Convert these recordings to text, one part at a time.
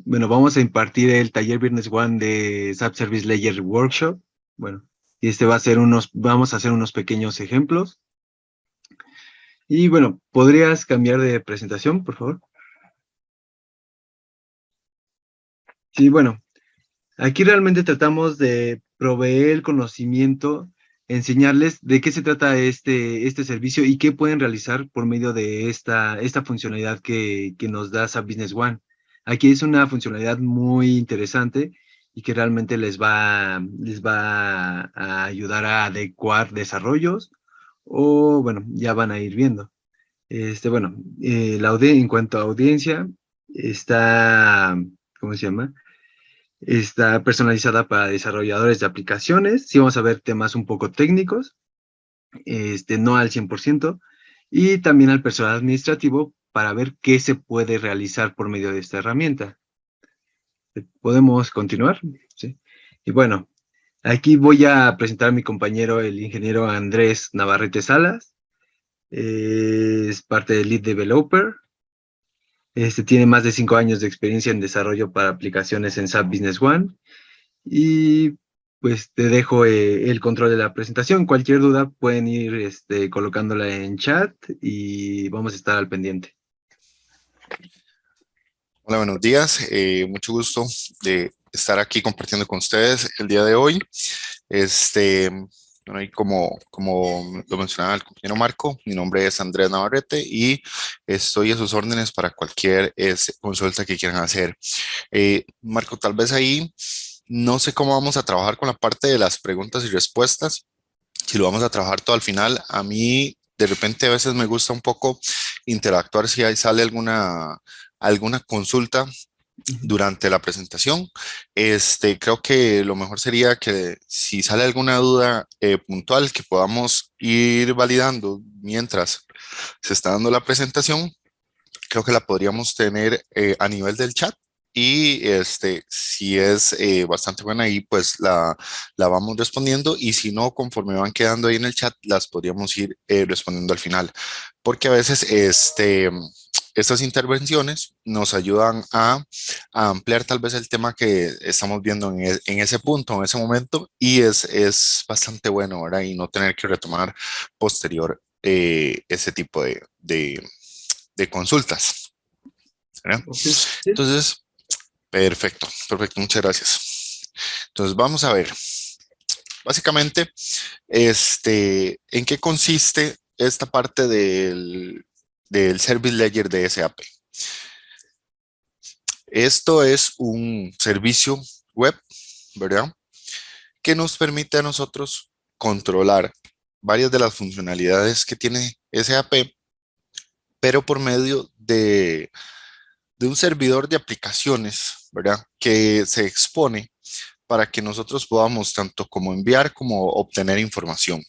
Bueno, vamos a impartir el taller Business One de SAP Service Layer Workshop. Bueno, y vamos a hacer unos pequeños ejemplos. Y bueno, ¿podrías cambiar de presentación, por favor? Sí, bueno, aquí realmente tratamos de proveer el conocimiento, enseñarles de qué se trata este servicio y qué pueden realizar por medio de esta funcionalidad que nos da SAP Business One. Aquí es una funcionalidad muy interesante y que realmente les va a ayudar a adecuar desarrollos o, bueno, ya van a ir viendo. Bueno, en cuanto a audiencia, está, ¿cómo se llama? Está personalizada para desarrolladores de aplicaciones. Sí vamos a ver temas un poco técnicos, no al 100%, y también al personal administrativo para ver qué se puede realizar por medio de esta herramienta. ¿Podemos continuar? Sí. Y bueno, aquí voy a presentar a mi compañero, el ingeniero Andrés Navarrete Salas. Es parte del Lead Developer. Tiene más de 5 años de experiencia en desarrollo para aplicaciones en SAP Business One. Y pues te dejo el control de la presentación. Cualquier duda pueden ir colocándola en chat y vamos a estar al pendiente. Hola, buenos días. Mucho gusto de estar aquí compartiendo con ustedes el día de hoy. Este, bueno, y como lo mencionaba el compañero Marco, mi nombre es Andrés Navarrete y estoy a sus órdenes para cualquier consulta que quieran hacer. Marco, tal vez ahí no sé cómo vamos a trabajar con la parte de las preguntas y respuestas. Si lo vamos a trabajar todo al final, a mí de repente a veces me gusta un poco interactuar si ahí sale alguna consulta Ujú. durante la presentación. Creo que lo mejor sería que si sale alguna duda puntual que podamos ir validando mientras se está dando la presentación, creo que la podríamos tener a nivel del chat. Y si es bastante buena ahí, pues la vamos respondiendo. Y si no, conforme van quedando ahí en el chat, las podríamos ir respondiendo al final. Porque a veces estas intervenciones nos ayudan a ampliar tal vez el tema que estamos viendo en ese punto, en ese momento. Y es bastante bueno, ¿verdad? Y no tener que retomar posterior ese tipo de consultas, ¿verdad? Ok, sí. Entonces, perfecto, muchas gracias. Entonces, vamos a ver, básicamente, ¿en qué consiste esta parte del Service Ledger de SAP? Esto es un servicio web, ¿verdad? Que nos permite a nosotros controlar varias de las funcionalidades que tiene SAP, pero por medio de un servidor de aplicaciones, ¿verdad? Que se expone para que nosotros podamos tanto como enviar como obtener información,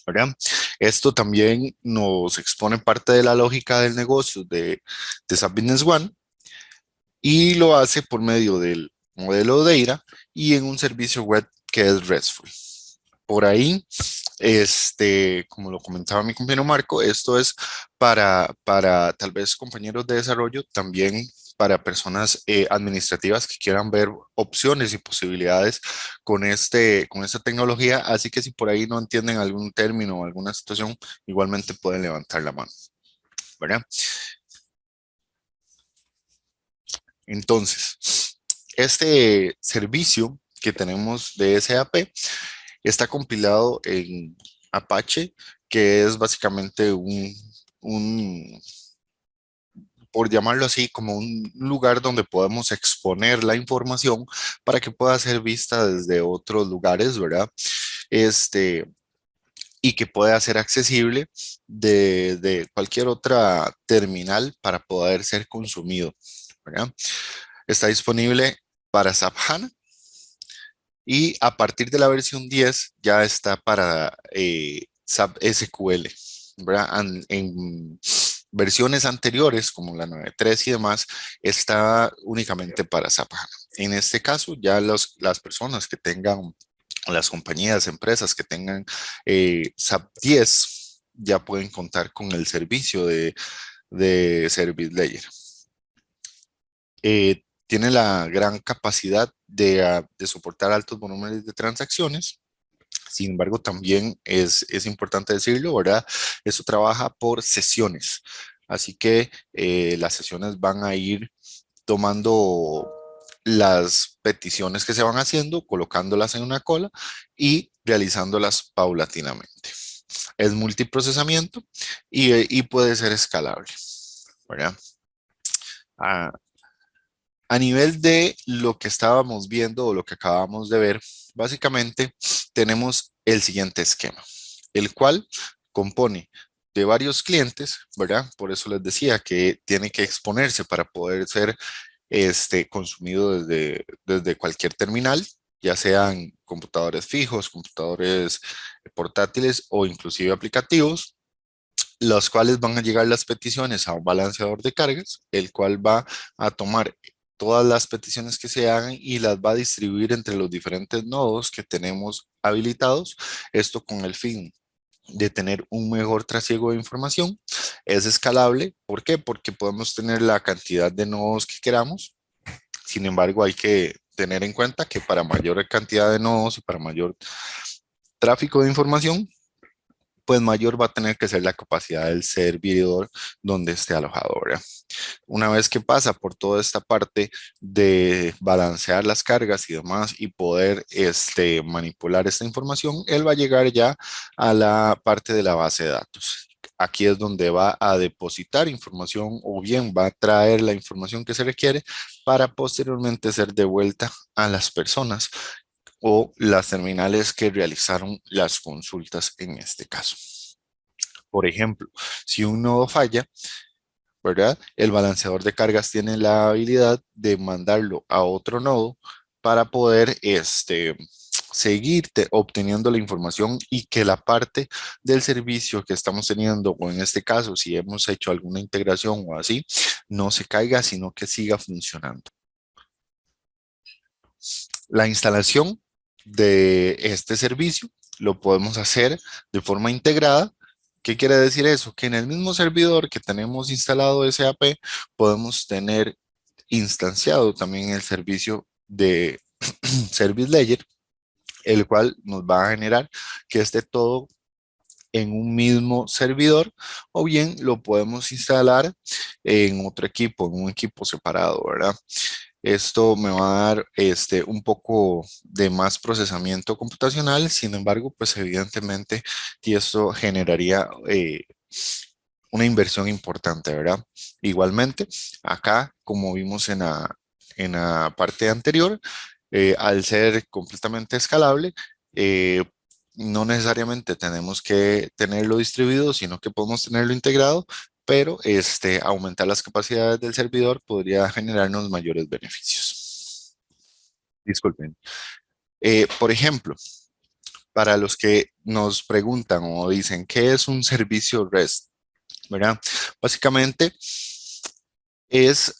¿verdad? Esto también nos expone parte de la lógica del negocio de SAP Business One y lo hace por medio del modelo de Data y en un servicio web que es RESTful. Por ahí, como lo comentaba mi compañero Marco, esto es para tal vez compañeros de desarrollo, también para personas administrativas que quieran ver opciones y posibilidades con esta tecnología. Así que si por ahí no entienden algún término o alguna situación, igualmente pueden levantar la mano, ¿verdad? Entonces, este servicio que tenemos de SAP está compilado en Apache, que es básicamente un, por llamarlo así, como un lugar donde podemos exponer la información para que pueda ser vista desde otros lugares, ¿verdad? Este, y que pueda ser accesible de cualquier otra terminal para poder ser consumido, ¿verdad? Está disponible para SAP HANA y a partir de la versión 10 ya está para SAP SQL, ¿verdad? En versiones anteriores, como la 9.3 y demás, está únicamente para SAP HANA. En este caso, ya las personas que tengan, las compañías, empresas que tengan SAP 10, ya pueden contar con el servicio de Service Layer. tiene la gran capacidad de soportar altos volúmenes de transacciones. Sin embargo, también es importante decirlo, ¿verdad? Esto trabaja por sesiones. Así que las sesiones van a ir tomando las peticiones que se van haciendo, colocándolas en una cola y realizándolas paulatinamente. Es multiprocesamiento y puede ser escalable, ¿verdad? A, a nivel de lo que estábamos viendo o lo que acabamos de ver, básicamente tenemos el siguiente esquema, el cual compone de varios clientes, ¿verdad? Por eso les decía que tiene que exponerse para poder ser consumido desde cualquier terminal, ya sean computadores fijos, computadores portátiles o inclusive aplicativos, los cuales van a llegar las peticiones a un balanceador de cargas, el cual va a tomar todas las peticiones que se hagan y las va a distribuir entre los diferentes nodos que tenemos habilitados, esto con el fin de tener un mejor trasiego de información. Es escalable, ¿por qué? Porque podemos tener la cantidad de nodos que queramos. Sin embargo, hay que tener en cuenta que para mayor cantidad de nodos y para mayor tráfico de información, pues mayor va a tener que ser la capacidad del servidor donde esté alojado, ¿verdad? Una vez que pasa por toda esta parte de balancear las cargas y demás y poder manipular esta información, él va a llegar ya a la parte de la base de datos. Aquí es donde va a depositar información o bien va a traer la información que se requiere para posteriormente ser devuelta a las personas o las terminales que realizaron las consultas en este caso. Por ejemplo, si un nodo falla, ¿verdad? El balanceador de cargas tiene la habilidad de mandarlo a otro nodo para poder seguir obteniendo la información y que la parte del servicio que estamos teniendo, o en este caso, si hemos hecho alguna integración o así, no se caiga, sino que siga funcionando. La instalación de este servicio lo podemos hacer de forma integrada. ¿Qué quiere decir eso? Que en el mismo servidor que tenemos instalado SAP, podemos tener instanciado también el servicio de Service Layer, el cual nos va a generar que esté todo en un mismo servidor, o bien lo podemos instalar en otro equipo, en un equipo separado, ¿verdad? Esto me va a dar un poco de más procesamiento computacional. Sin embargo, pues evidentemente, y esto generaría una inversión importante, ¿verdad? Igualmente, acá, como vimos en la parte anterior, al ser completamente escalable, eh, no necesariamente tenemos que tenerlo distribuido, sino que podemos tenerlo integrado, pero aumentar las capacidades del servidor podría generarnos mayores beneficios. Disculpen. Por ejemplo, para los que nos preguntan o dicen, ¿qué es un servicio REST? ¿Verdad? Básicamente es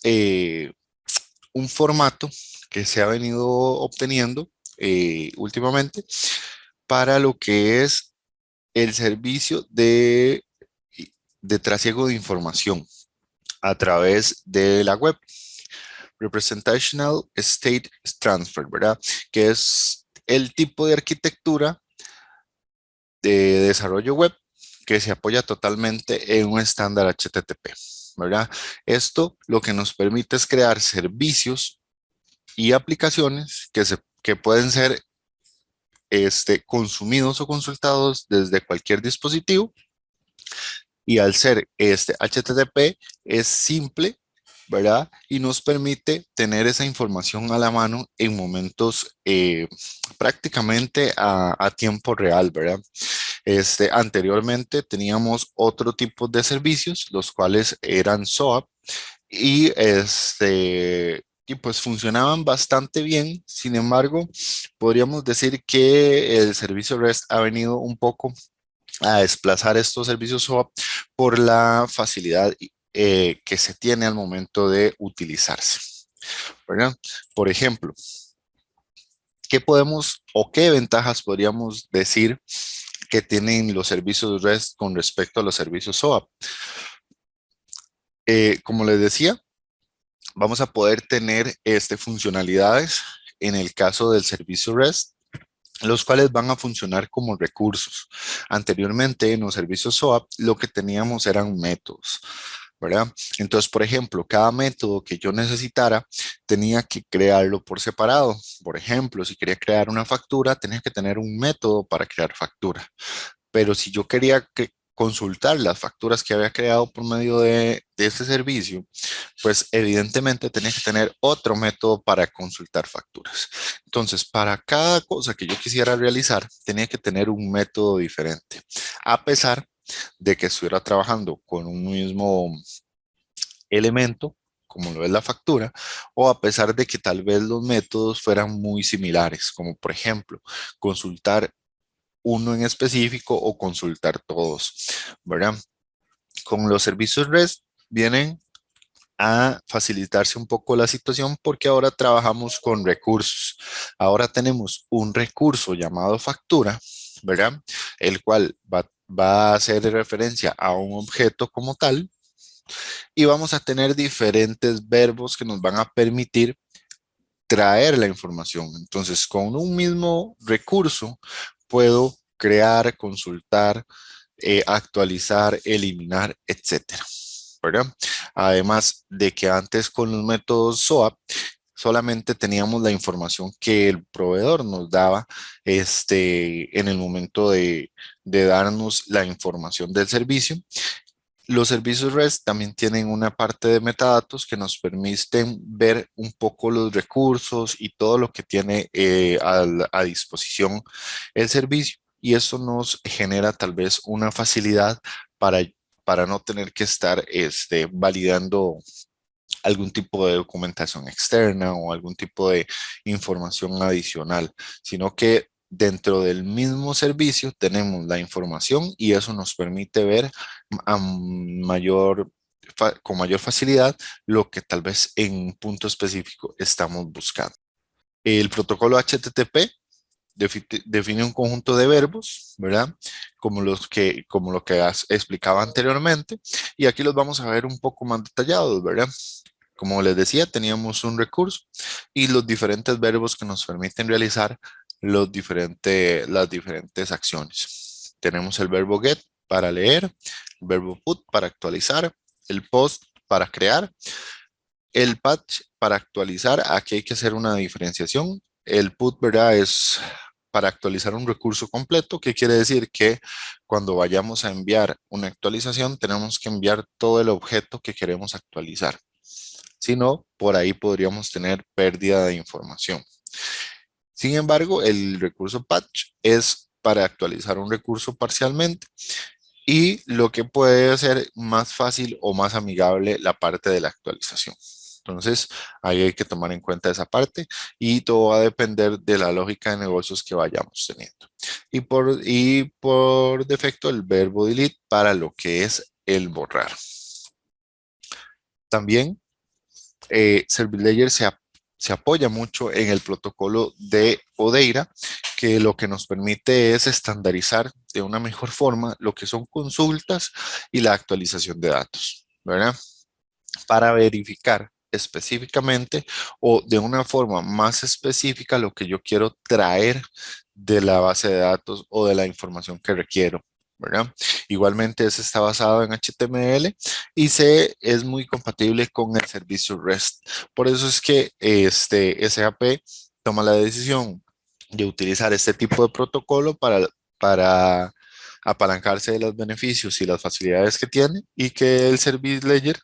un formato que se ha venido obteniendo últimamente para lo que es el servicio de trasiego de información a través de la web. Representational State Transfer, ¿verdad? Que es el tipo de arquitectura de desarrollo web que se apoya totalmente en un estándar HTTP, ¿verdad? Esto lo que nos permite es crear servicios y aplicaciones que pueden ser consumidos o consultados desde cualquier dispositivo, y al ser HTTP es simple, ¿verdad? Y nos permite tener esa información a la mano en momentos prácticamente a tiempo real, ¿verdad? Anteriormente teníamos otro tipo de servicios, los cuales eran SOAP, y y pues funcionaban bastante bien. Sin embargo, podríamos decir que el servicio REST ha venido un poco a desplazar estos servicios SOAP por la facilidad que se tiene al momento de utilizarse, ¿verdad? Por ejemplo, ¿qué podemos o qué ventajas podríamos decir que tienen los servicios REST con respecto a los servicios SOAP? Como les decía, vamos a poder tener funcionalidades en el caso del servicio REST, los cuales van a funcionar como recursos. Anteriormente en los servicios SOAP lo que teníamos eran métodos, ¿verdad? Entonces, por ejemplo, cada método que yo necesitara tenía que crearlo por separado. Por ejemplo, si quería crear una factura, tenía que tener un método para crear factura. Pero si yo quería consultar las facturas que había creado por medio de este servicio, pues evidentemente tenía que tener otro método para consultar facturas. Entonces, para cada cosa que yo quisiera realizar, tenía que tener un método diferente, a pesar de que estuviera trabajando con un mismo elemento, como lo es la factura, o a pesar de que tal vez los métodos fueran muy similares, como por ejemplo, consultar uno en específico o consultar todos, ¿verdad? Con los servicios REST vienen a facilitarse un poco la situación porque ahora trabajamos con recursos. Ahora tenemos un recurso llamado factura, ¿verdad? El cual va a hacer referencia a un objeto como tal y vamos a tener diferentes verbos que nos van a permitir traer la información. Entonces, con un mismo recurso puedo crear, consultar, actualizar, eliminar, etcétera, ¿verdad? Además de que antes con los métodos SOAP solamente teníamos la información que el proveedor nos daba en el momento de darnos la información del servicio. Los servicios REST también tienen una parte de metadatos que nos permiten ver un poco los recursos y todo lo que tiene a disposición el servicio. Y eso nos genera tal vez una facilidad para, para no tener que estar validando algún tipo de documentación externa o algún tipo de información adicional, sino que dentro del mismo servicio tenemos la información y eso nos permite ver a con mayor facilidad lo que tal vez en un punto específico estamos buscando. El protocolo HTTP define un conjunto de verbos, ¿verdad? Como lo que explicaba anteriormente, y aquí los vamos a ver un poco más detallados, ¿verdad? Como les decía, teníamos un recurso y los diferentes verbos que nos permiten realizar las diferentes acciones. Tenemos el verbo get para leer, el verbo put para actualizar, el post para crear, el patch para actualizar. Aquí hay que hacer una diferenciación. El put, ¿verdad? Es para actualizar un recurso completo, que quiere decir que cuando vayamos a enviar una actualización, tenemos que enviar todo el objeto que queremos actualizar. Si no, por ahí podríamos tener pérdida de información. Sin embargo, el recurso patch es para actualizar un recurso parcialmente y lo que puede hacer más fácil o más amigable la parte de la actualización. Entonces, ahí hay que tomar en cuenta esa parte y todo va a depender de la lógica de negocios que vayamos teniendo. Y por defecto, el verbo delete para lo que es el borrar. También Service Layer se apoya mucho en el protocolo de Odeira, que lo que nos permite es estandarizar de una mejor forma lo que son consultas y la actualización de datos, ¿verdad? Para verificar específicamente o de una forma más específica lo que yo quiero traer de la base de datos o de la información que requiero, ¿verdad? Igualmente, este está basado en HTML y es muy compatible con el servicio REST. Por eso es que SAP toma la decisión de utilizar este tipo de protocolo para apalancarse de los beneficios y las facilidades que tiene y que el Service Layer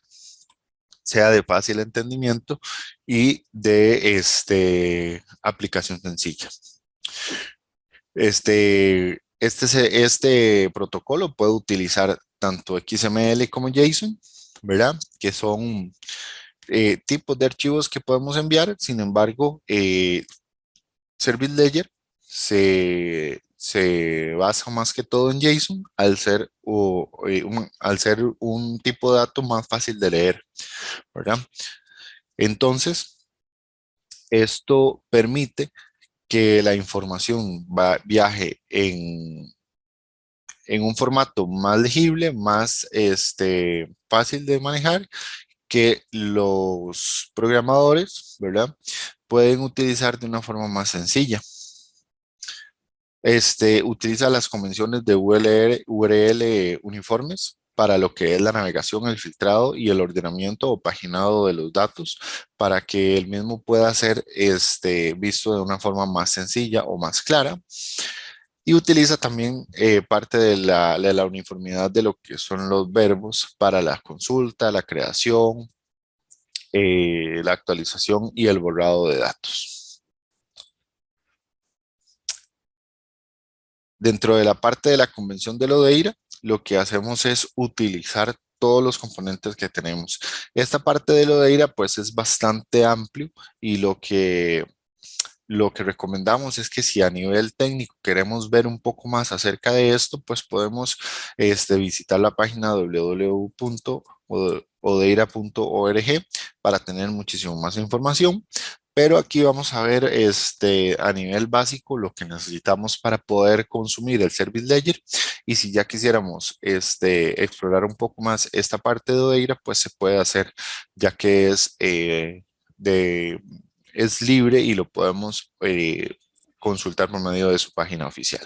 sea de fácil entendimiento y de aplicación sencilla. Este protocolo puede utilizar tanto XML como JSON, ¿verdad? Que son tipos de archivos que podemos enviar. Sin embargo, Service Layer se basa más que todo en JSON al ser un tipo de dato más fácil de leer, ¿verdad? Entonces, esto permite que la información viaje en un formato más legible, más fácil de manejar que los programadores, ¿verdad?, pueden utilizar de una forma más sencilla. Utiliza las convenciones de URL uniformes para lo que es la navegación, el filtrado y el ordenamiento o paginado de los datos, para que el mismo pueda ser visto de una forma más sencilla o más clara. Y utiliza también parte de la uniformidad de lo que son los verbos para la consulta, la creación, la actualización y el borrado de datos. Dentro de la parte de la convención de Lodeira, lo que hacemos es utilizar todos los componentes que tenemos. Esta parte de Lodeira pues es bastante amplio, y lo que recomendamos es que si a nivel técnico queremos ver un poco más acerca de esto, pues podemos visitar la página www.odeira.org para tener muchísimo más información. Pero aquí vamos a ver a nivel básico lo que necesitamos para poder consumir el Service Ledger. Y si ya quisiéramos explorar un poco más esta parte de Odeira, pues se puede hacer, ya que es libre y lo podemos consultar por medio de su página oficial.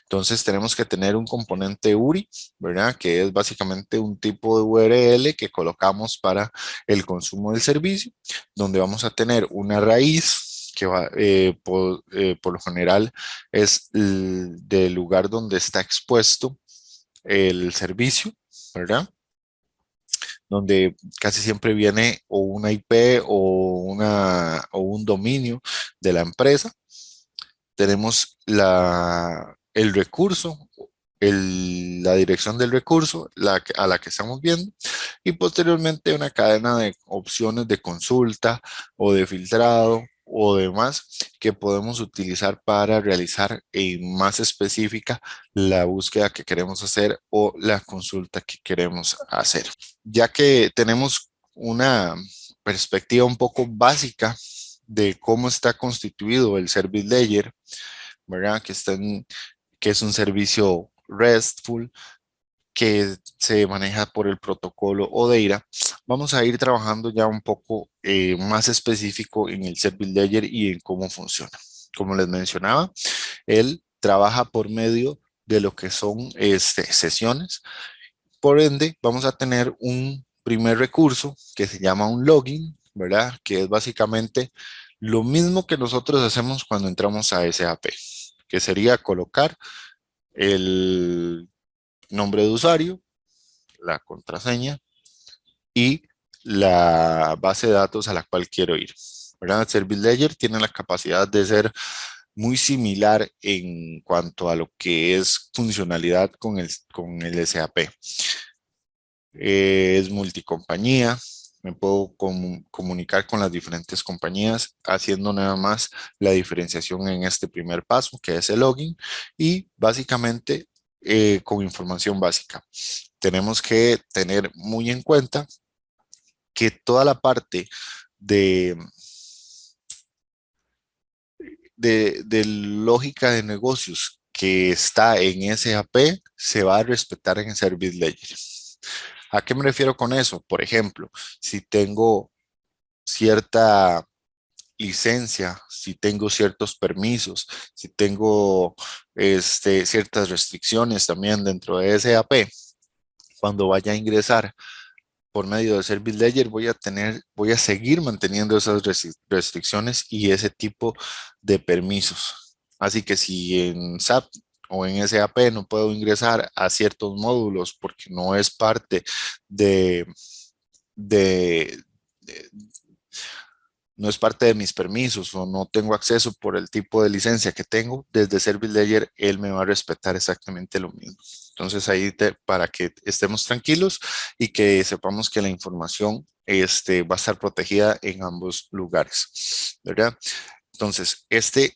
Entonces tenemos que tener un componente URI, ¿verdad?, que es básicamente un tipo de URL que colocamos para el consumo del servicio, donde vamos a tener una raíz que va, por lo general es del lugar donde está expuesto el servicio, ¿verdad?, donde casi siempre viene o una IP o un dominio de la empresa. Tenemos el recurso, la dirección del recurso a la que estamos viendo, y posteriormente una cadena de opciones de consulta o de filtrado o demás que podemos utilizar para realizar más específica la búsqueda que queremos hacer o la consulta que queremos hacer. Ya que tenemos una perspectiva un poco básica de cómo está constituido el Service Ledger, ¿verdad?, que es un servicio RESTful que se maneja por el protocolo Odeira, vamos a ir trabajando ya un poco más específico en el Service Ledger y en cómo funciona. Como les mencionaba, él trabaja por medio de lo que son sesiones. Por ende, vamos a tener un primer recurso que se llama un login, ¿verdad?, que es básicamente lo mismo que nosotros hacemos cuando entramos a SAP, que sería colocar el nombre de usuario, la contraseña y la base de datos a la cual quiero ir, ¿verdad? El Service Ledger tiene la capacidad de ser muy similar en cuanto a lo que es funcionalidad con el SAP. Es multicompañía, me puedo comunicar con las diferentes compañías haciendo nada más la diferenciación en este primer paso, que es el login, y básicamente con información básica. Tenemos que tener muy en cuenta que toda la parte de lógica de negocios que está en SAP se va a respetar en Service Ledger. ¿A qué me refiero con eso? Por ejemplo, si tengo cierta licencia, si tengo ciertos permisos, si tengo ciertas restricciones también dentro de SAP, cuando vaya a ingresar por medio de Service Ledger voy a seguir manteniendo esas restricciones y ese tipo de permisos. Así que si en SAP o en SAP no puedo ingresar a ciertos módulos porque no es parte de, de, de no es parte de mis permisos o no tengo acceso por el tipo de licencia que tengo, desde Service Ledger él me va a respetar exactamente lo mismo. Entonces ahí para que estemos tranquilos y que sepamos que la información va a estar protegida en ambos lugares, ¿verdad? Entonces este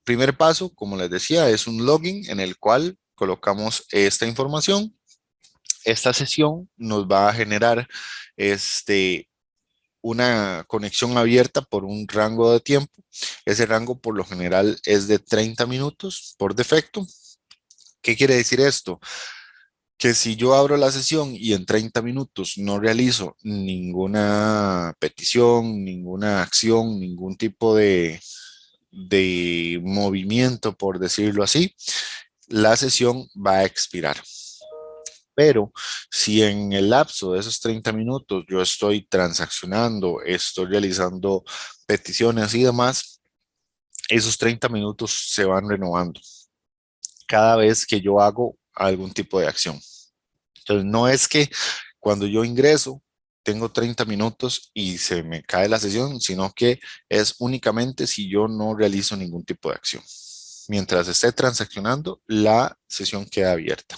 primer paso, como les decía, es un login en el cual colocamos esta información. Esta sesión nos va a generar una conexión abierta por un rango de tiempo. Ese rango por lo general es de 30 minutos por defecto. ¿Qué quiere decir esto? que si yo abro la sesión y en 30 minutos no realizo ninguna petición, ninguna acción, ningún tipo de movimiento, por decirlo así, la sesión va a expirar. Pero si en el lapso de esos 30 minutos yo estoy transaccionando, estoy realizando peticiones y demás, esos 30 minutos se van renovando cada vez que yo hago algún tipo de acción. Entonces, no es que cuando yo ingreso tengo 30 minutos y se me cae la sesión, sino que es únicamente si yo no realizo ningún tipo de acción. Mientras esté transaccionando, la sesión queda abierta.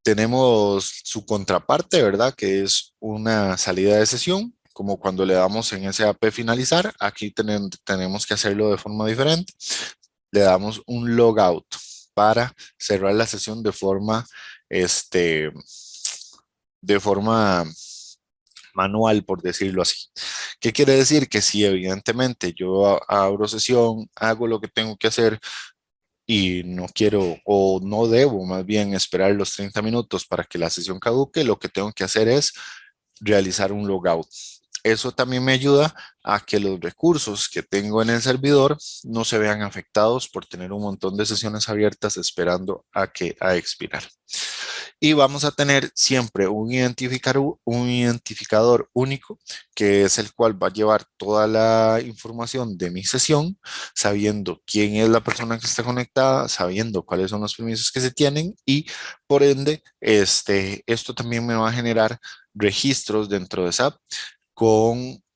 Tenemos su contraparte, ¿verdad? Que es una salida de sesión, como cuando le damos en SAP finalizar. Aquí tenemos que hacerlo de forma diferente. Le damos un logout para cerrar la sesión de forma manual, por decirlo así. ¿Qué quiere decir? Que si evidentemente yo abro sesión, hago lo que tengo que hacer y no quiero o no debo más bien esperar los 30 minutos para que la sesión caduque, lo que tengo que hacer es realizar un logout. Eso también me ayuda a que los recursos que tengo en el servidor no se vean afectados por tener un montón de sesiones abiertas esperando a expirar. Y vamos a tener siempre un identificador único, que es el cual va a llevar toda la información de mi sesión, sabiendo quién es la persona que está conectada, sabiendo cuáles son los permisos que se tienen y por ende, esto también me va a generar registros dentro de SAP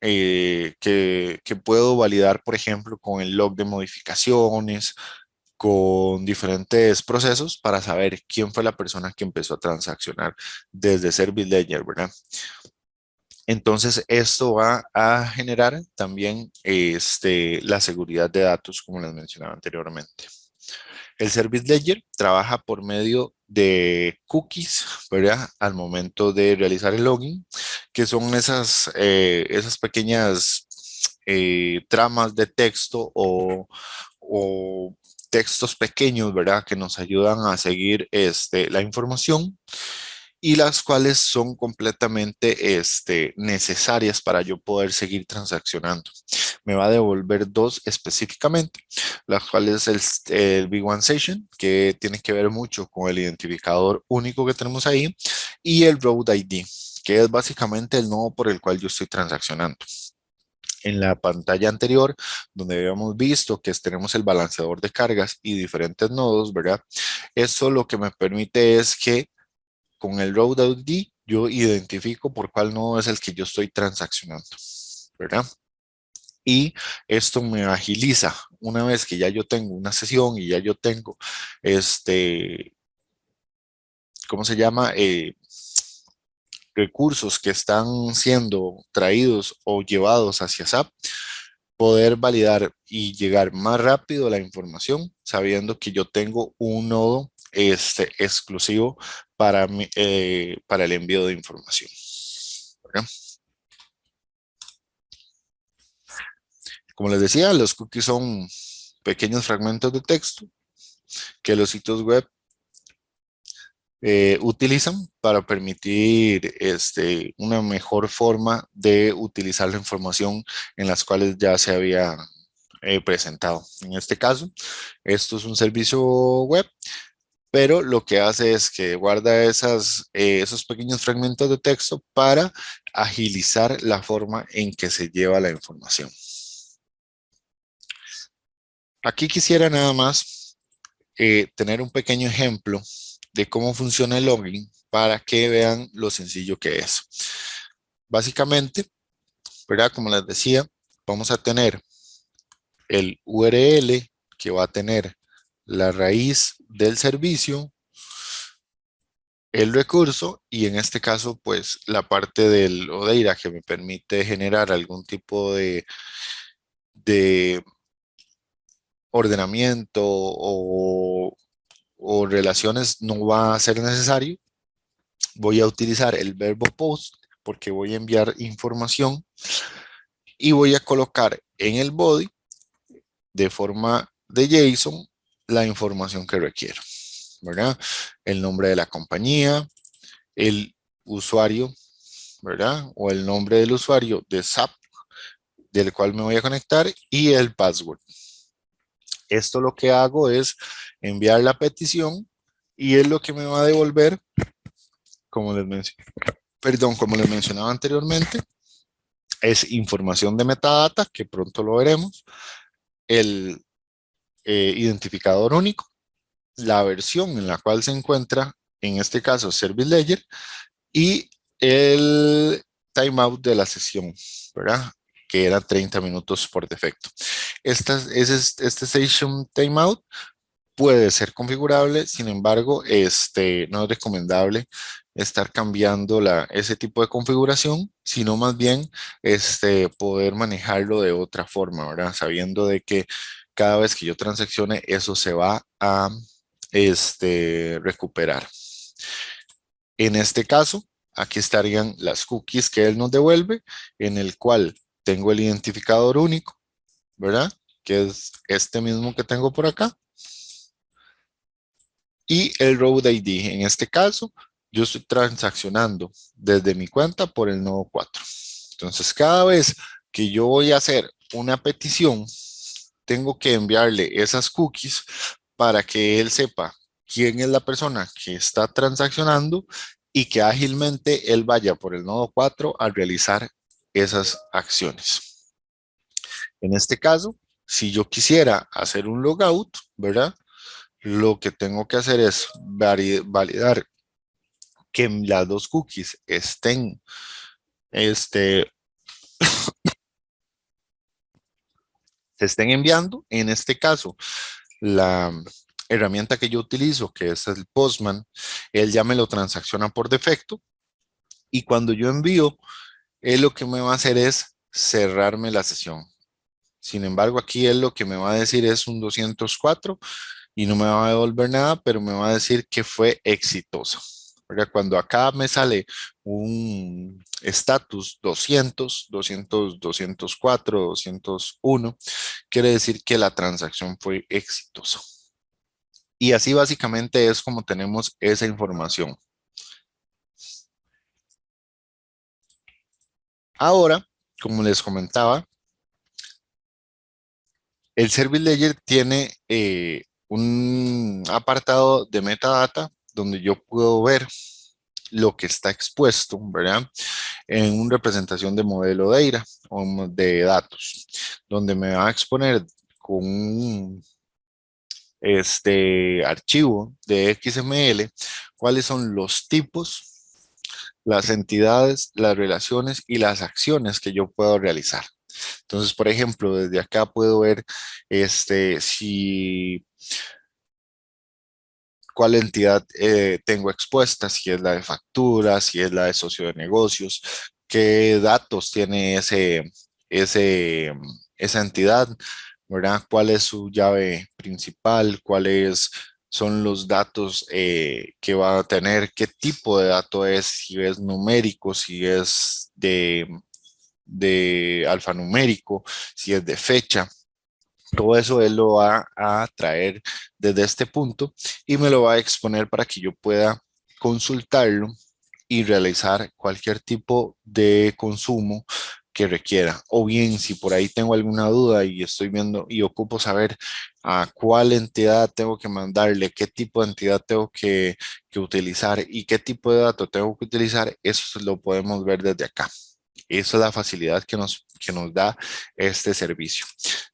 que puedo validar, por ejemplo, con el log de modificaciones, con diferentes procesos para saber quién fue la persona que empezó a transaccionar desde Service Ledger, ¿verdad? Entonces, esto va a generar también la seguridad de datos, como les mencionaba anteriormente. El Service Ledger trabaja por medio de cookies, ¿verdad? Al momento de realizar el login, que son esas pequeñas tramas de texto o textos pequeños, ¿verdad? Que nos ayudan a seguir la información y las cuales son completamente necesarias para yo poder seguir transaccionando. Me va a devolver dos específicamente, las cuales el V1 Session, que tiene que ver mucho con el identificador único que tenemos ahí, y el Road ID, que es básicamente el nodo por el cual yo estoy transaccionando. En la pantalla anterior, donde habíamos visto que tenemos el balanceador de cargas y diferentes nodos, ¿verdad? Eso lo que me permite es que con el Road ID yo identifico por cuál nodo es el que yo estoy transaccionando, ¿verdad? Y esto me agiliza una vez que ya yo tengo una sesión y ya yo tengo ¿cómo se llama? Recursos que están siendo traídos o llevados hacia SAP, poder validar y llegar más rápido a la información, sabiendo que yo tengo un nodo exclusivo para el envío de información, ¿verdad? Como les decía, los cookies son pequeños fragmentos de texto que los sitios web utilizan para permitir una mejor forma de utilizar la información en las cuales ya se había presentado. En este caso, esto es un servicio web, pero lo que hace es que guarda esos pequeños fragmentos de texto para agilizar la forma en que se lleva la información. Aquí quisiera nada más tener un pequeño ejemplo de cómo funciona el login para que vean lo sencillo que es. Básicamente, ¿verdad? Como les decía, vamos a tener el URL que va a tener la raíz del servicio, el recurso y en este caso, pues la parte del OData que me permite generar algún tipo de ordenamiento o relaciones no va a ser necesario. Voy a utilizar el verbo post porque voy a enviar información y voy a colocar en el body de forma de JSON la información que requiero, ¿verdad? El nombre de la compañía, el usuario, ¿verdad? O el nombre del usuario de SAP del cual me voy a conectar y el password. Esto lo que hago es enviar la petición y es lo que me va a devolver, como les como les mencionaba anteriormente, es información de metadata, que pronto lo veremos, el identificador único, la versión en la cual se encuentra, en este caso Service Ledger, y el timeout de la sesión, ¿verdad? Que era 30 minutos por defecto. Este session timeout puede ser configurable, sin embargo, no es recomendable estar cambiando ese tipo de configuración, sino más bien poder manejarlo de otra forma, ¿verdad? Sabiendo de que cada vez que yo transaccione, eso se va a recuperar. En este caso, aquí estarían las cookies que él nos devuelve, en el cual tengo el identificador único, ¿verdad? Que es este mismo que tengo por acá. Y el Road ID. En este caso, yo estoy transaccionando desde mi cuenta por el nodo 4. Entonces, cada vez que yo voy a hacer una petición, tengo que enviarle esas cookies para que él sepa quién es la persona que está transaccionando y que ágilmente él vaya por el nodo 4 a realizar esas acciones. En este caso, si yo quisiera hacer un logout, ¿verdad? Lo que tengo que hacer es validar que las dos cookies se estén enviando. En este caso, la herramienta que yo utilizo, que es el Postman, él ya me lo transacciona por defecto. Y cuando yo envío, él lo que me va a hacer es cerrarme la sesión. Sin embargo, aquí él lo que me va a decir es un 204 y no me va a devolver nada, pero me va a decir que fue exitoso. ¿Verdad? Cuando acá me sale un estatus 200, 200, 204, 201, quiere decir que la transacción fue exitosa. Y así básicamente es como tenemos esa información. Ahora, como les comentaba, el Service Ledger tiene un apartado de metadata donde yo puedo ver lo que está expuesto, ¿verdad? En una representación de modelo data o de datos, donde me va a exponer con un archivo de XML cuáles son los tipos, las entidades, las relaciones y las acciones que yo puedo realizar. Entonces, por ejemplo, desde acá puedo ver si cuál entidad tengo expuesta, si es la de facturas, si es la de socio de negocios, qué datos tiene esa entidad, ¿verdad? ¿Cuál es su llave principal? ¿Cuáles son los datos que va a tener? ¿Qué tipo de dato es? Si es numérico, si es de alfanumérico, si es de fecha. Todo eso él lo va a traer desde este punto y me lo va a exponer para que yo pueda consultarlo y realizar cualquier tipo de consumo que requiera. O bien, si por ahí tengo alguna duda y estoy viendo y ocupo saber a cuál entidad tengo que mandarle, qué tipo de entidad tengo que utilizar y qué tipo de datos tengo que utilizar, eso lo podemos ver desde acá. Esa es la facilidad que nos da este servicio.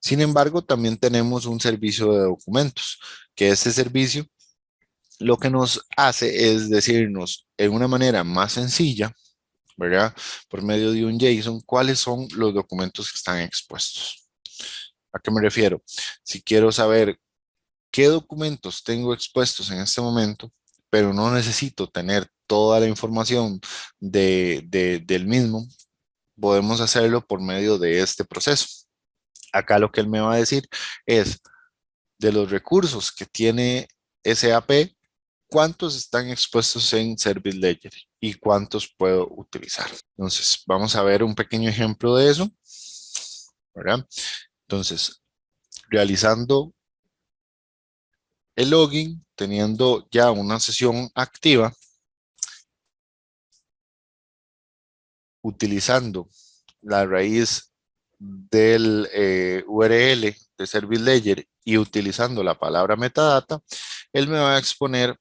Sin embargo, también tenemos un servicio de documentos, que este servicio lo que nos hace es decirnos en una manera más sencilla, ¿verdad? Por medio de un JSON, cuáles son los documentos que están expuestos. ¿A qué me refiero? Si quiero saber qué documentos tengo expuestos en este momento, pero no necesito tener toda la información del mismo, podemos hacerlo por medio de este proceso. Acá lo que él me va a decir es de los recursos que tiene SAP, cuántos están expuestos en Service Ledger y cuántos puedo utilizar. Entonces, vamos a ver un pequeño ejemplo de eso, ¿verdad? Entonces, realizando el login, teniendo ya una sesión activa, utilizando la raíz del URL de Service Layer y utilizando la palabra metadata, él me va a exponer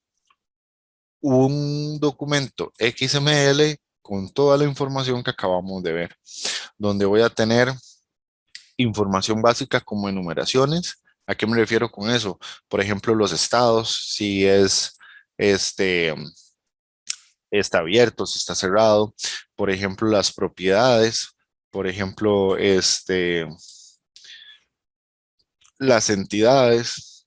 un documento XML con toda la información que acabamos de ver, donde voy a tener información básica como enumeraciones. ¿A qué me refiero con eso? Por ejemplo, los estados, si es este está abierto, si está cerrado, por ejemplo, las propiedades, por ejemplo, las entidades.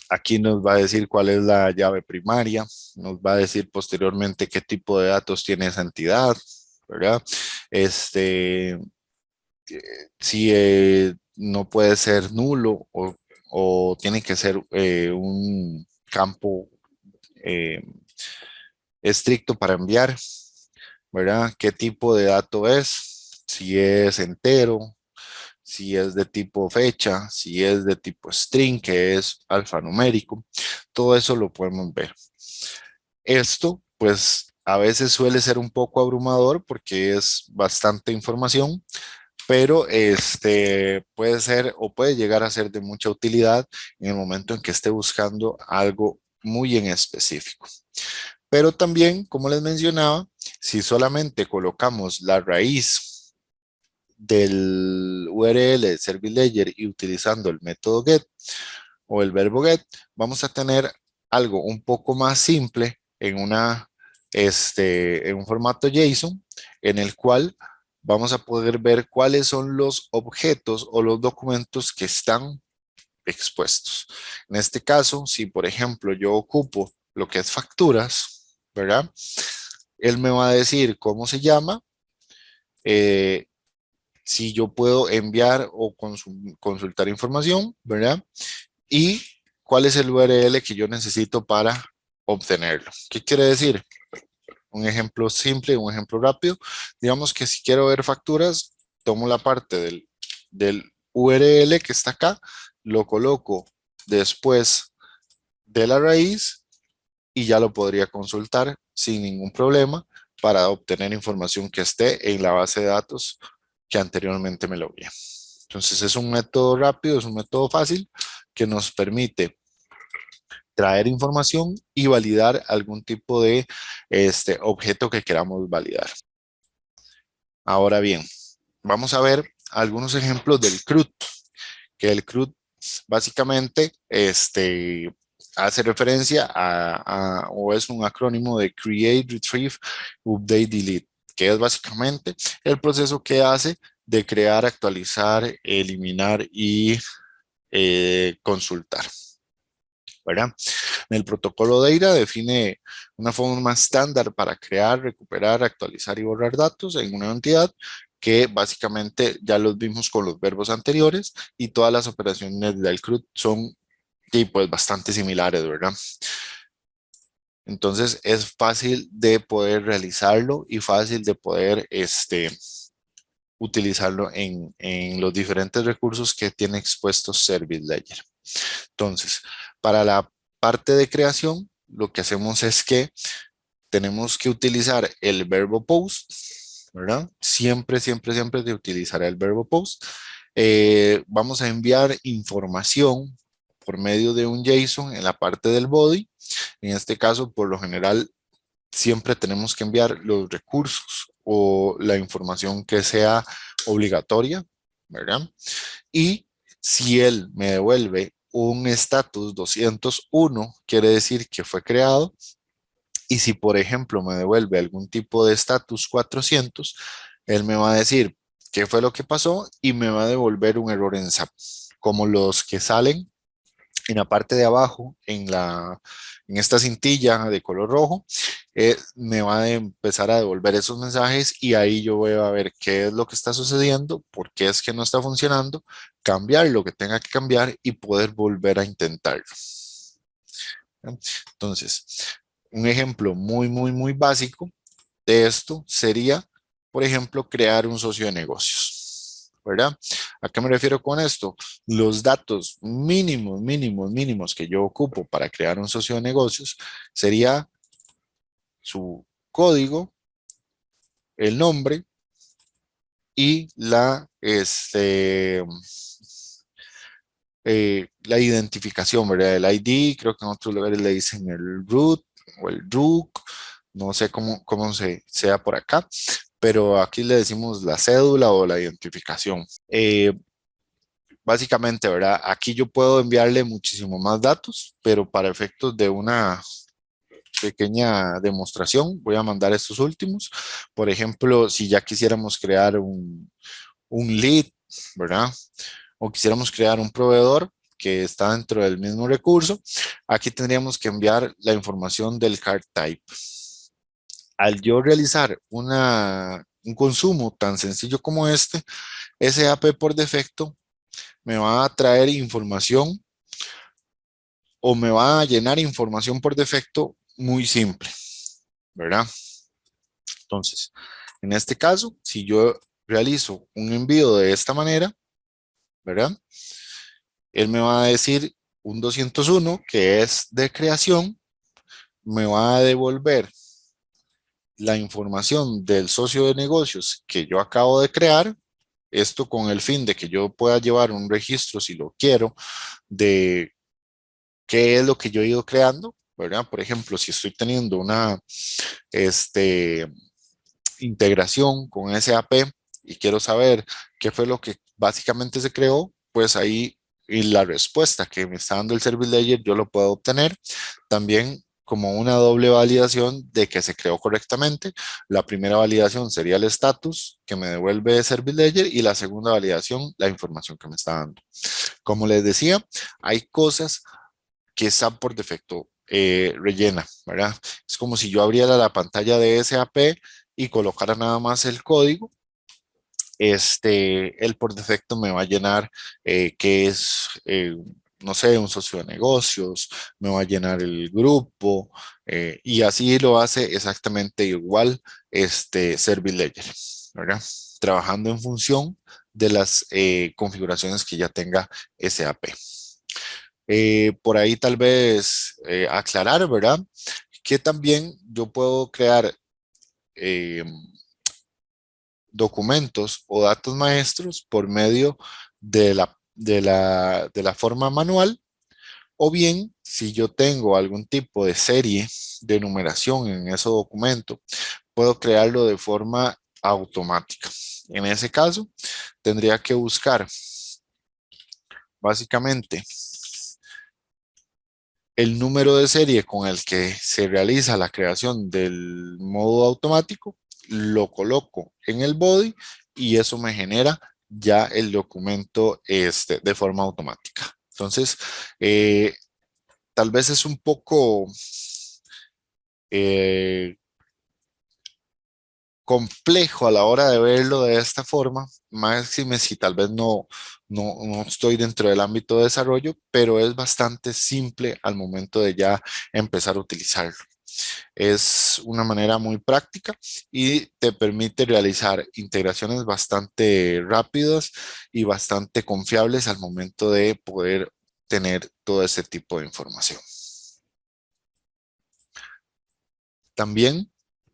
Aquí nos va a decir cuál es la llave primaria, nos va a decir posteriormente qué tipo de datos tiene esa entidad, ¿verdad? Si no puede ser nulo o tiene que ser un campo eh, estricto para enviar, ¿verdad? ¿Qué tipo de dato es? Si es entero, si es de tipo fecha, si es de tipo string, que es alfanumérico, todo eso lo podemos ver. Esto, pues, a veces suele ser un poco abrumador porque es bastante información, pero puede ser o puede llegar a ser de mucha utilidad en el momento en que esté buscando algo muy en específico. Pero también, como les mencionaba, si solamente colocamos la raíz del URL de Service Layer y utilizando el método get o el verbo get, vamos a tener algo un poco más simple en un formato JSON en el cual vamos a poder ver cuáles son los objetos o los documentos que están expuestos. En este caso, si por ejemplo yo ocupo lo que es facturas, ¿verdad? Él me va a decir cómo se llama, eh, si yo puedo enviar o consultar información, ¿verdad? Y cuál es el URL que yo necesito para obtenerlo. ¿Qué quiere decir? Un ejemplo simple, un ejemplo rápido. Digamos que si quiero ver facturas, tomo la parte del URL que está acá, lo coloco después de la raíz y ya lo podría consultar sin ningún problema para obtener información que esté en la base de datos que anteriormente me lo vi. Entonces es un método rápido, es un método fácil que nos permite traer información y validar algún tipo de objeto que queramos validar. Ahora bien, vamos a ver algunos ejemplos del CRUD, que el CRUD básicamente hace referencia o es un acrónimo de Create, Retrieve, Update, Delete, que es básicamente el proceso que hace de crear, actualizar, eliminar y consultar, ¿verdad? El protocolo DAIRA define una forma estándar para crear, recuperar, actualizar y borrar datos en una entidad que básicamente ya los vimos con los verbos anteriores y todas las operaciones del CRUD son pues, bastante similares, ¿verdad? Entonces es fácil de poder realizarlo y fácil de poder utilizarlo en los diferentes recursos que tiene expuestos Service Layer. Entonces, para la parte de creación, lo que hacemos es que tenemos que utilizar el verbo post, ¿verdad? Siempre, siempre, siempre de utilizar el verbo post. Vamos a enviar información por medio de un JSON en la parte del body. En este caso, por lo general, siempre tenemos que enviar los recursos o la información que sea obligatoria, ¿verdad? Y si él me devuelve un estatus 201, quiere decir que fue creado. Y si, por ejemplo, me devuelve algún tipo de estatus 400, él me va a decir qué fue lo que pasó y me va a devolver un error en SAP, como los que salen en la parte de abajo, en esta cintilla de color rojo, me va a empezar a devolver esos mensajes y ahí yo voy a ver qué es lo que está sucediendo, por qué es que no está funcionando, cambiar lo que tenga que cambiar y poder volver a intentarlo. Entonces, un ejemplo muy, muy, muy básico de esto sería, por ejemplo, crear un socio de negocios. ¿verdad? ¿A qué me refiero con esto? Los datos mínimos que yo ocupo para crear un socio de negocios sería su código, el nombre y la identificación, ¿verdad? El ID, creo que en otros lugares le dicen el root o el RUC, no sé cómo sea por acá, pero aquí le decimos la cédula o la identificación. Básicamente, ¿verdad? Aquí yo puedo enviarle muchísimo más datos, pero para efectos de una pequeña demostración voy a mandar estos últimos. Por ejemplo, si ya quisiéramos crear un lead, ¿verdad? O quisiéramos crear un proveedor que está dentro del mismo recurso, aquí tendríamos que enviar la información del card type. Al yo realizar un consumo tan sencillo como este, SAP por defecto me va a traer información o me va a llenar información por defecto muy simple, ¿verdad? Entonces, en este caso, si yo realizo un envío de esta manera, ¿verdad? Él me va a decir un 201 que es de creación, me va a devolver la información del socio de negocios que yo acabo de crear, esto con el fin de que yo pueda llevar un registro, si lo quiero, de qué es lo que yo he ido creando, ¿verdad? Por ejemplo, si estoy teniendo una integración con SAP y quiero saber qué fue lo que básicamente se creó, pues ahí y la respuesta que me está dando el Service Layer yo lo puedo obtener también como una doble validación de que se creó correctamente. La primera validación sería el estatus que me devuelve Service Layer y la segunda validación, la información que me está dando. Como les decía, hay cosas que están por defecto rellena, ¿verdad? Es como si yo abriera la pantalla de SAP y colocara nada más el código. Él por defecto me va a llenar qué es, no sé, un socio de negocios, me va a llenar el grupo y así lo hace exactamente igual Service Ledger, ¿verdad? Trabajando en función de las configuraciones que ya tenga SAP. Por ahí tal vez aclarar, ¿verdad? Que también yo puedo crear eh, documentos o datos maestros por medio de la forma manual, o bien si yo tengo algún tipo de serie de numeración en ese documento, puedo crearlo de forma automática. En ese caso, tendría que buscar básicamente el número de serie con el que se realiza la creación del modo automático, lo coloco en el body y eso me genera ya el documento de forma automática. Entonces, tal vez es un poco eh, complejo a la hora de verlo de esta forma, máxime si tal vez no estoy dentro del ámbito de desarrollo, pero es bastante simple al momento de ya empezar a utilizarlo. Es una manera muy práctica y te permite realizar integraciones bastante rápidas y bastante confiables al momento de poder tener todo ese tipo de información. También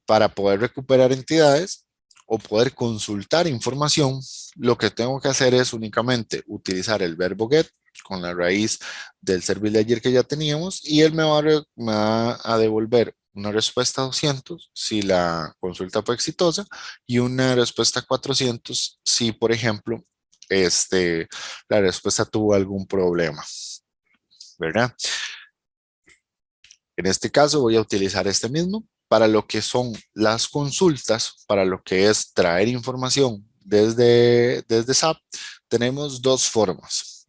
para poder recuperar entidades o poder consultar información, lo que tengo que hacer es únicamente utilizar el verbo get con la raíz del Service Ledger que ya teníamos y él me va a devolver una respuesta 200 si la consulta fue exitosa y una respuesta 400 si, por ejemplo, la respuesta tuvo algún problema, ¿verdad? En este caso voy a utilizar este mismo para lo que son las consultas, para lo que es traer información desde SAP. Tenemos dos formas.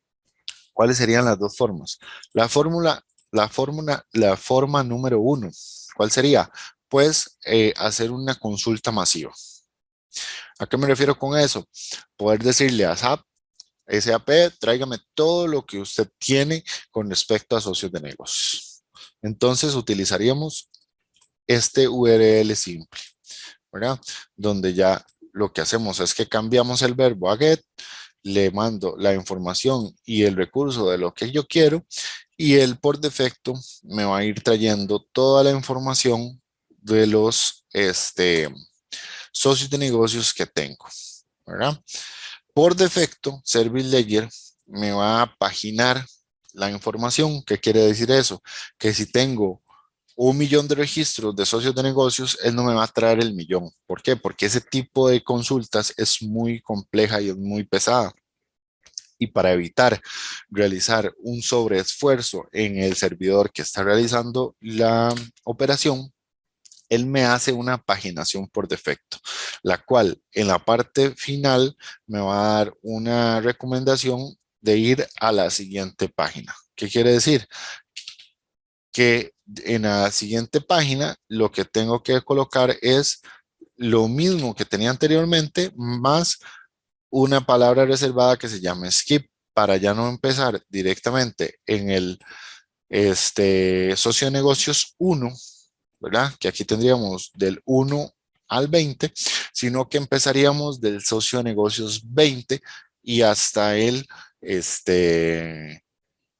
¿Cuáles serían las dos formas? La forma número uno, ¿cuál sería? Pues hacer una consulta masiva. ¿A qué me refiero con eso? Poder decirle a SAP, tráigame todo lo que usted tiene con respecto a socios de negocios. Entonces utilizaríamos este URL simple, ¿verdad? Donde ya lo que hacemos es que cambiamos el verbo a get, le mando la información y el recurso de lo que yo quiero, y él por defecto me va a ir trayendo toda la información de los socios de negocios que tengo, ¿verdad? Por defecto, Service Ledger me va a paginar la información. ¿Qué quiere decir eso? Que si tengo 1 millón de registros de socios de negocios, él no me va a traer el millón. ¿Por qué? Porque ese tipo de consultas es muy compleja y es muy pesada. Y para evitar realizar un sobreesfuerzo en el servidor que está realizando la operación, él me hace una paginación por defecto, la cual en la parte final me va a dar una recomendación de ir a la siguiente página. ¿Qué quiere decir? Que en la siguiente página lo que tengo que colocar es lo mismo que tenía anteriormente, más una palabra reservada que se llama skip, para ya no empezar directamente en el socio de negocios 1, ¿verdad? Que aquí tendríamos del 1 al 20, sino que empezaríamos del socio de negocios 20 y hasta el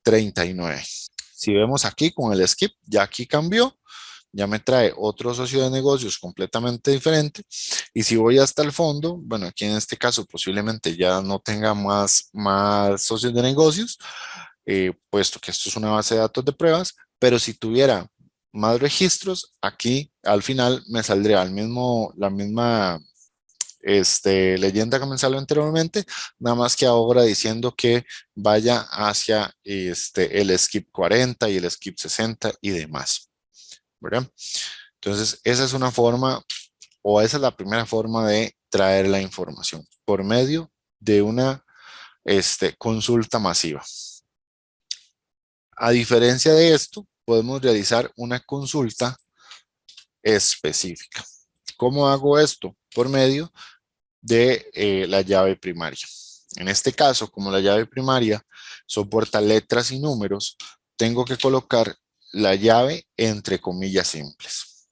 39. Si vemos aquí con el skip, ya aquí cambió, ya me trae otro socio de negocios completamente diferente. Y si voy hasta el fondo, bueno, aquí en este caso posiblemente ya no tenga más socios de negocios, puesto que esto es una base de datos de pruebas, pero si tuviera más registros, aquí al final me saldría la misma leyenda que me salió anteriormente, nada más que ahora diciendo que vaya hacia el skip 40 y el skip 60 y demás, ¿verdad? Entonces, esa es una forma, o esa es la primera forma de traer la información, por medio de una consulta masiva. A diferencia de esto, podemos realizar una consulta específica. ¿Cómo hago esto? Por medio de la llave primaria. En este caso, como la llave primaria soporta letras y números, tengo que colocar la llave entre comillas simples.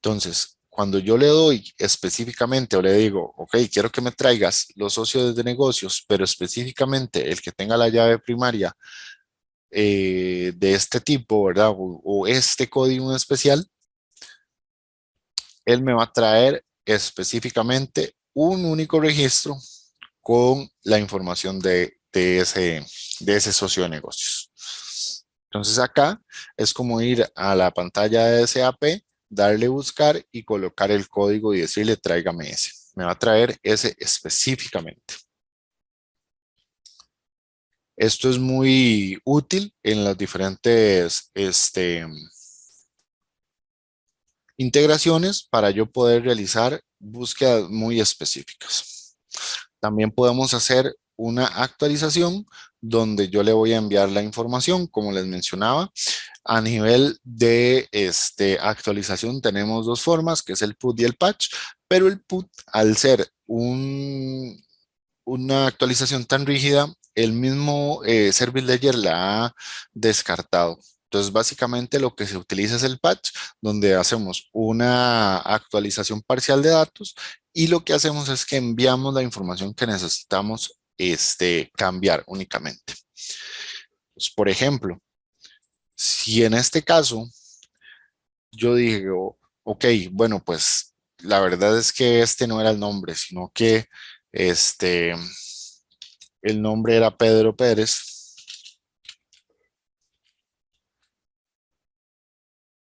Entonces, cuando yo le doy específicamente o le digo, ok, quiero que me traigas los socios de negocios, pero específicamente el que tenga la llave primaria de este tipo, ¿verdad? O este código en especial, él me va a traer específicamente un único registro con la información de ese socio de negocios. Entonces acá es como ir a la pantalla de SAP, darle buscar y colocar el código y decirle tráigame ese. Me va a traer ese específicamente. Esto es muy útil en las diferentes integraciones para yo poder realizar búsquedas muy específicas. También podemos hacer una actualización donde yo le voy a enviar la información, como les mencionaba. A nivel de actualización tenemos dos formas, que es el put y el patch, pero el put, al ser una actualización tan rígida, el mismo Service Ledger la ha descartado. Entonces, básicamente lo que se utiliza es el patch, donde hacemos una actualización parcial de datos y lo que hacemos es que enviamos la información que necesitamos cambiar únicamente. Pues, por ejemplo, si en este caso yo digo, ok, bueno, pues la verdad es que este no era el nombre, sino que el nombre era Pedro Pérez,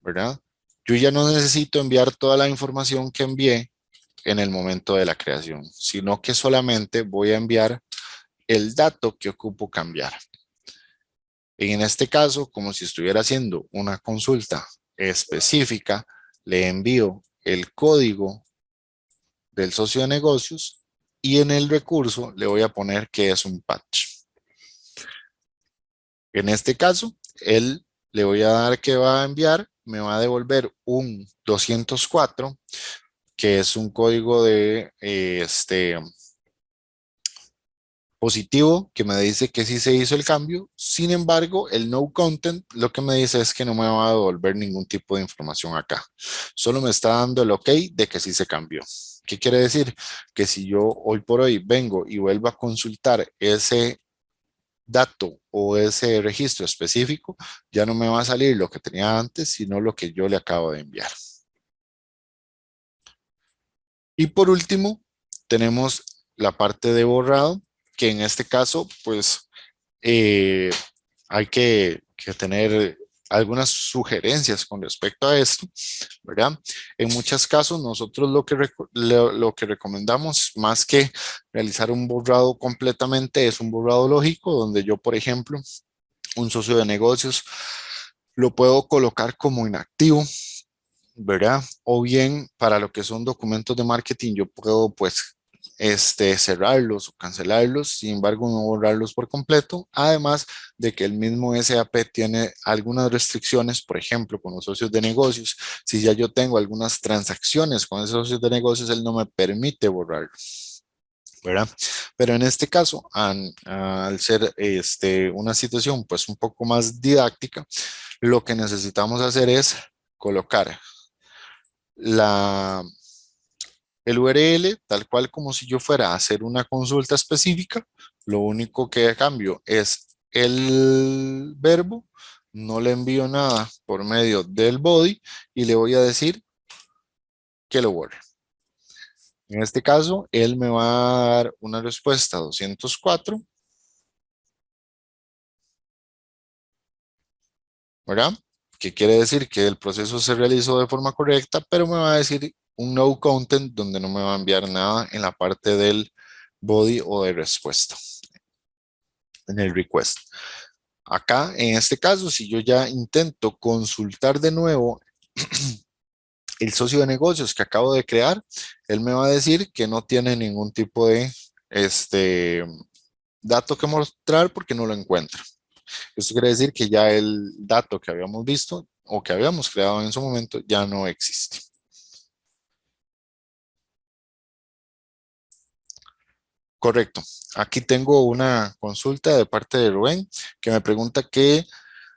¿verdad? Yo ya no necesito enviar toda la información que envié en el momento de la creación, sino que solamente voy a enviar el dato que ocupo cambiar. En este caso, como si estuviera haciendo una consulta específica, le envío el código del socio de negocios y en el recurso le voy a poner que es un patch. En este caso, él le voy a dar que va a enviar, me va a devolver un 204, que es un código de positivo que me dice que sí se hizo el cambio. Sin embargo, el no content lo que me dice es que no me va a devolver ningún tipo de información acá. Solo me está dando el ok de que sí se cambió. ¿Qué quiere decir? Que si yo hoy por hoy vengo y vuelvo a consultar ese dato o ese registro específico, ya no me va a salir lo que tenía antes, sino lo que yo le acabo de enviar. Y por último, tenemos la parte de borrado, que en este caso, pues, eh, hay que tener algunas sugerencias con respecto a esto, ¿verdad? En muchos casos, nosotros lo que recomendamos, más que realizar un borrado completamente, es un borrado lógico, donde yo, por ejemplo, un socio de negocios, lo puedo colocar como inactivo, ¿verdad? O bien para lo que son documentos de marketing, yo puedo pues cerrarlos o cancelarlos, sin embargo no borrarlos por completo, además de que el mismo SAP tiene algunas restricciones, por ejemplo, con los socios de negocios. Si ya yo tengo algunas transacciones con esos socios de negocios, él no me permite borrarlo, ¿verdad? Pero en este caso, al ser una situación pues un poco más didáctica, lo que necesitamos hacer es colocar la, el URL tal cual como si yo fuera a hacer una consulta específica. Lo único que cambio es el verbo, no le envío nada por medio del body y le voy a decir que lo borre. En este caso, él me va a dar una respuesta 204, ¿verdad? Que quiere decir que el proceso se realizó de forma correcta, pero me va a decir un no content donde no me va a enviar nada en la parte del body o de respuesta, en el request. Acá, en este caso, si yo ya intento consultar de nuevo el socio de negocios que acabo de crear, él me va a decir que no tiene ningún tipo de dato que mostrar porque no lo encuentra. Esto quiere decir que ya el dato que habíamos visto o que habíamos creado en su momento ya no existe. Correcto. Aquí tengo una consulta de parte de Rubén que me pregunta que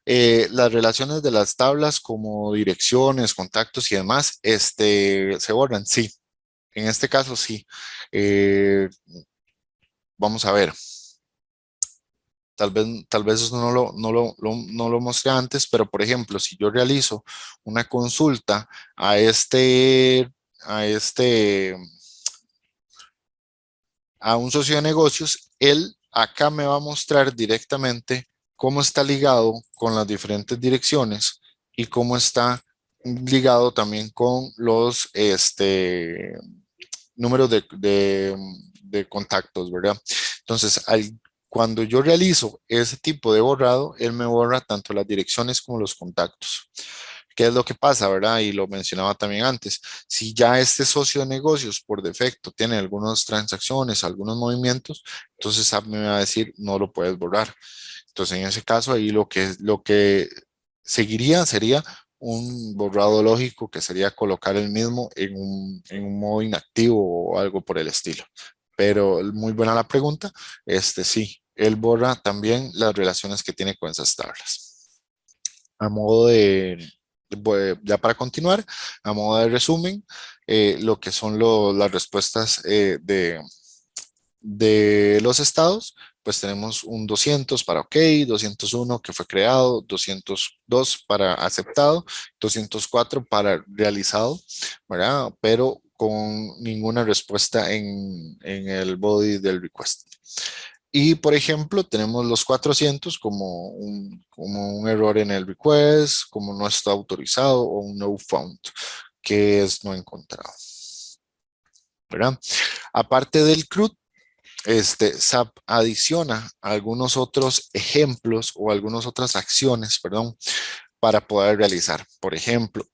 las relaciones de las tablas como direcciones, contactos y demás, se borran. Sí, en este caso sí. Eh, Vamos a ver. Tal vez eso no lo mostré antes, pero por ejemplo, si yo realizo una consulta a a este, a un socio de negocios, él acá me va a mostrar directamente cómo está ligado con las diferentes direcciones y cómo está ligado también con los números de contactos, ¿verdad? Entonces, cuando yo realizo ese tipo de borrado, él me borra tanto las direcciones como los contactos. ¿Qué es lo que pasa, verdad? Y lo mencionaba también antes. Si ya este socio de negocios por defecto tiene algunas transacciones, algunos movimientos, entonces SAP me va a decir no lo puedes borrar. Entonces en ese caso ahí lo que seguiría sería un borrado lógico que sería colocar el mismo en un modo inactivo o algo por el estilo. Pero muy buena la pregunta. Sí, él borra también las relaciones que tiene con esas tablas. A modo ya para continuar, a modo de resumen, lo que son las respuestas de los estados, pues tenemos un 200 para OK, 201 que fue creado, 202 para aceptado, 204 para realizado, ¿verdad? Pero con ninguna respuesta en el body del request. Y por ejemplo, tenemos los 400 como un error en el request, como no está autorizado o un no found, que es no encontrado, ¿verdad? Aparte del CRUD, SAP adiciona algunos otros ejemplos o algunas otras acciones, perdón, para poder realizar. Por ejemplo,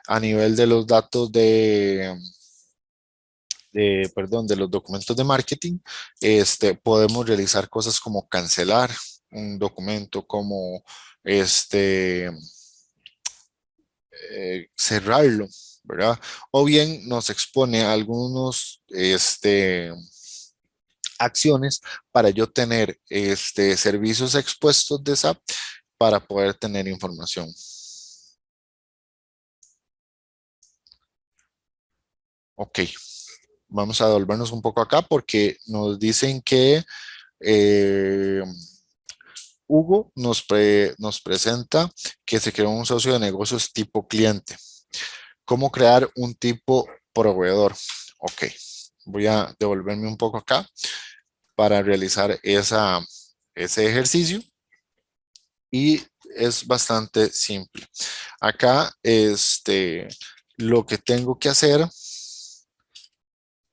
a nivel de los datos de los documentos de marketing, podemos realizar cosas como cancelar un documento, como cerrarlo, ¿verdad? O bien nos expone a algunos acciones para yo tener servicios expuestos de SAP para poder tener información. Ok, Vamos a devolvernos un poco acá porque nos dicen que eh, Hugo nos presenta que se creó un socio de negocios tipo cliente. ¿Cómo crear un tipo proveedor? Ok, voy a devolverme un poco acá para realizar ese ejercicio y es bastante simple. Acá, lo que tengo que hacer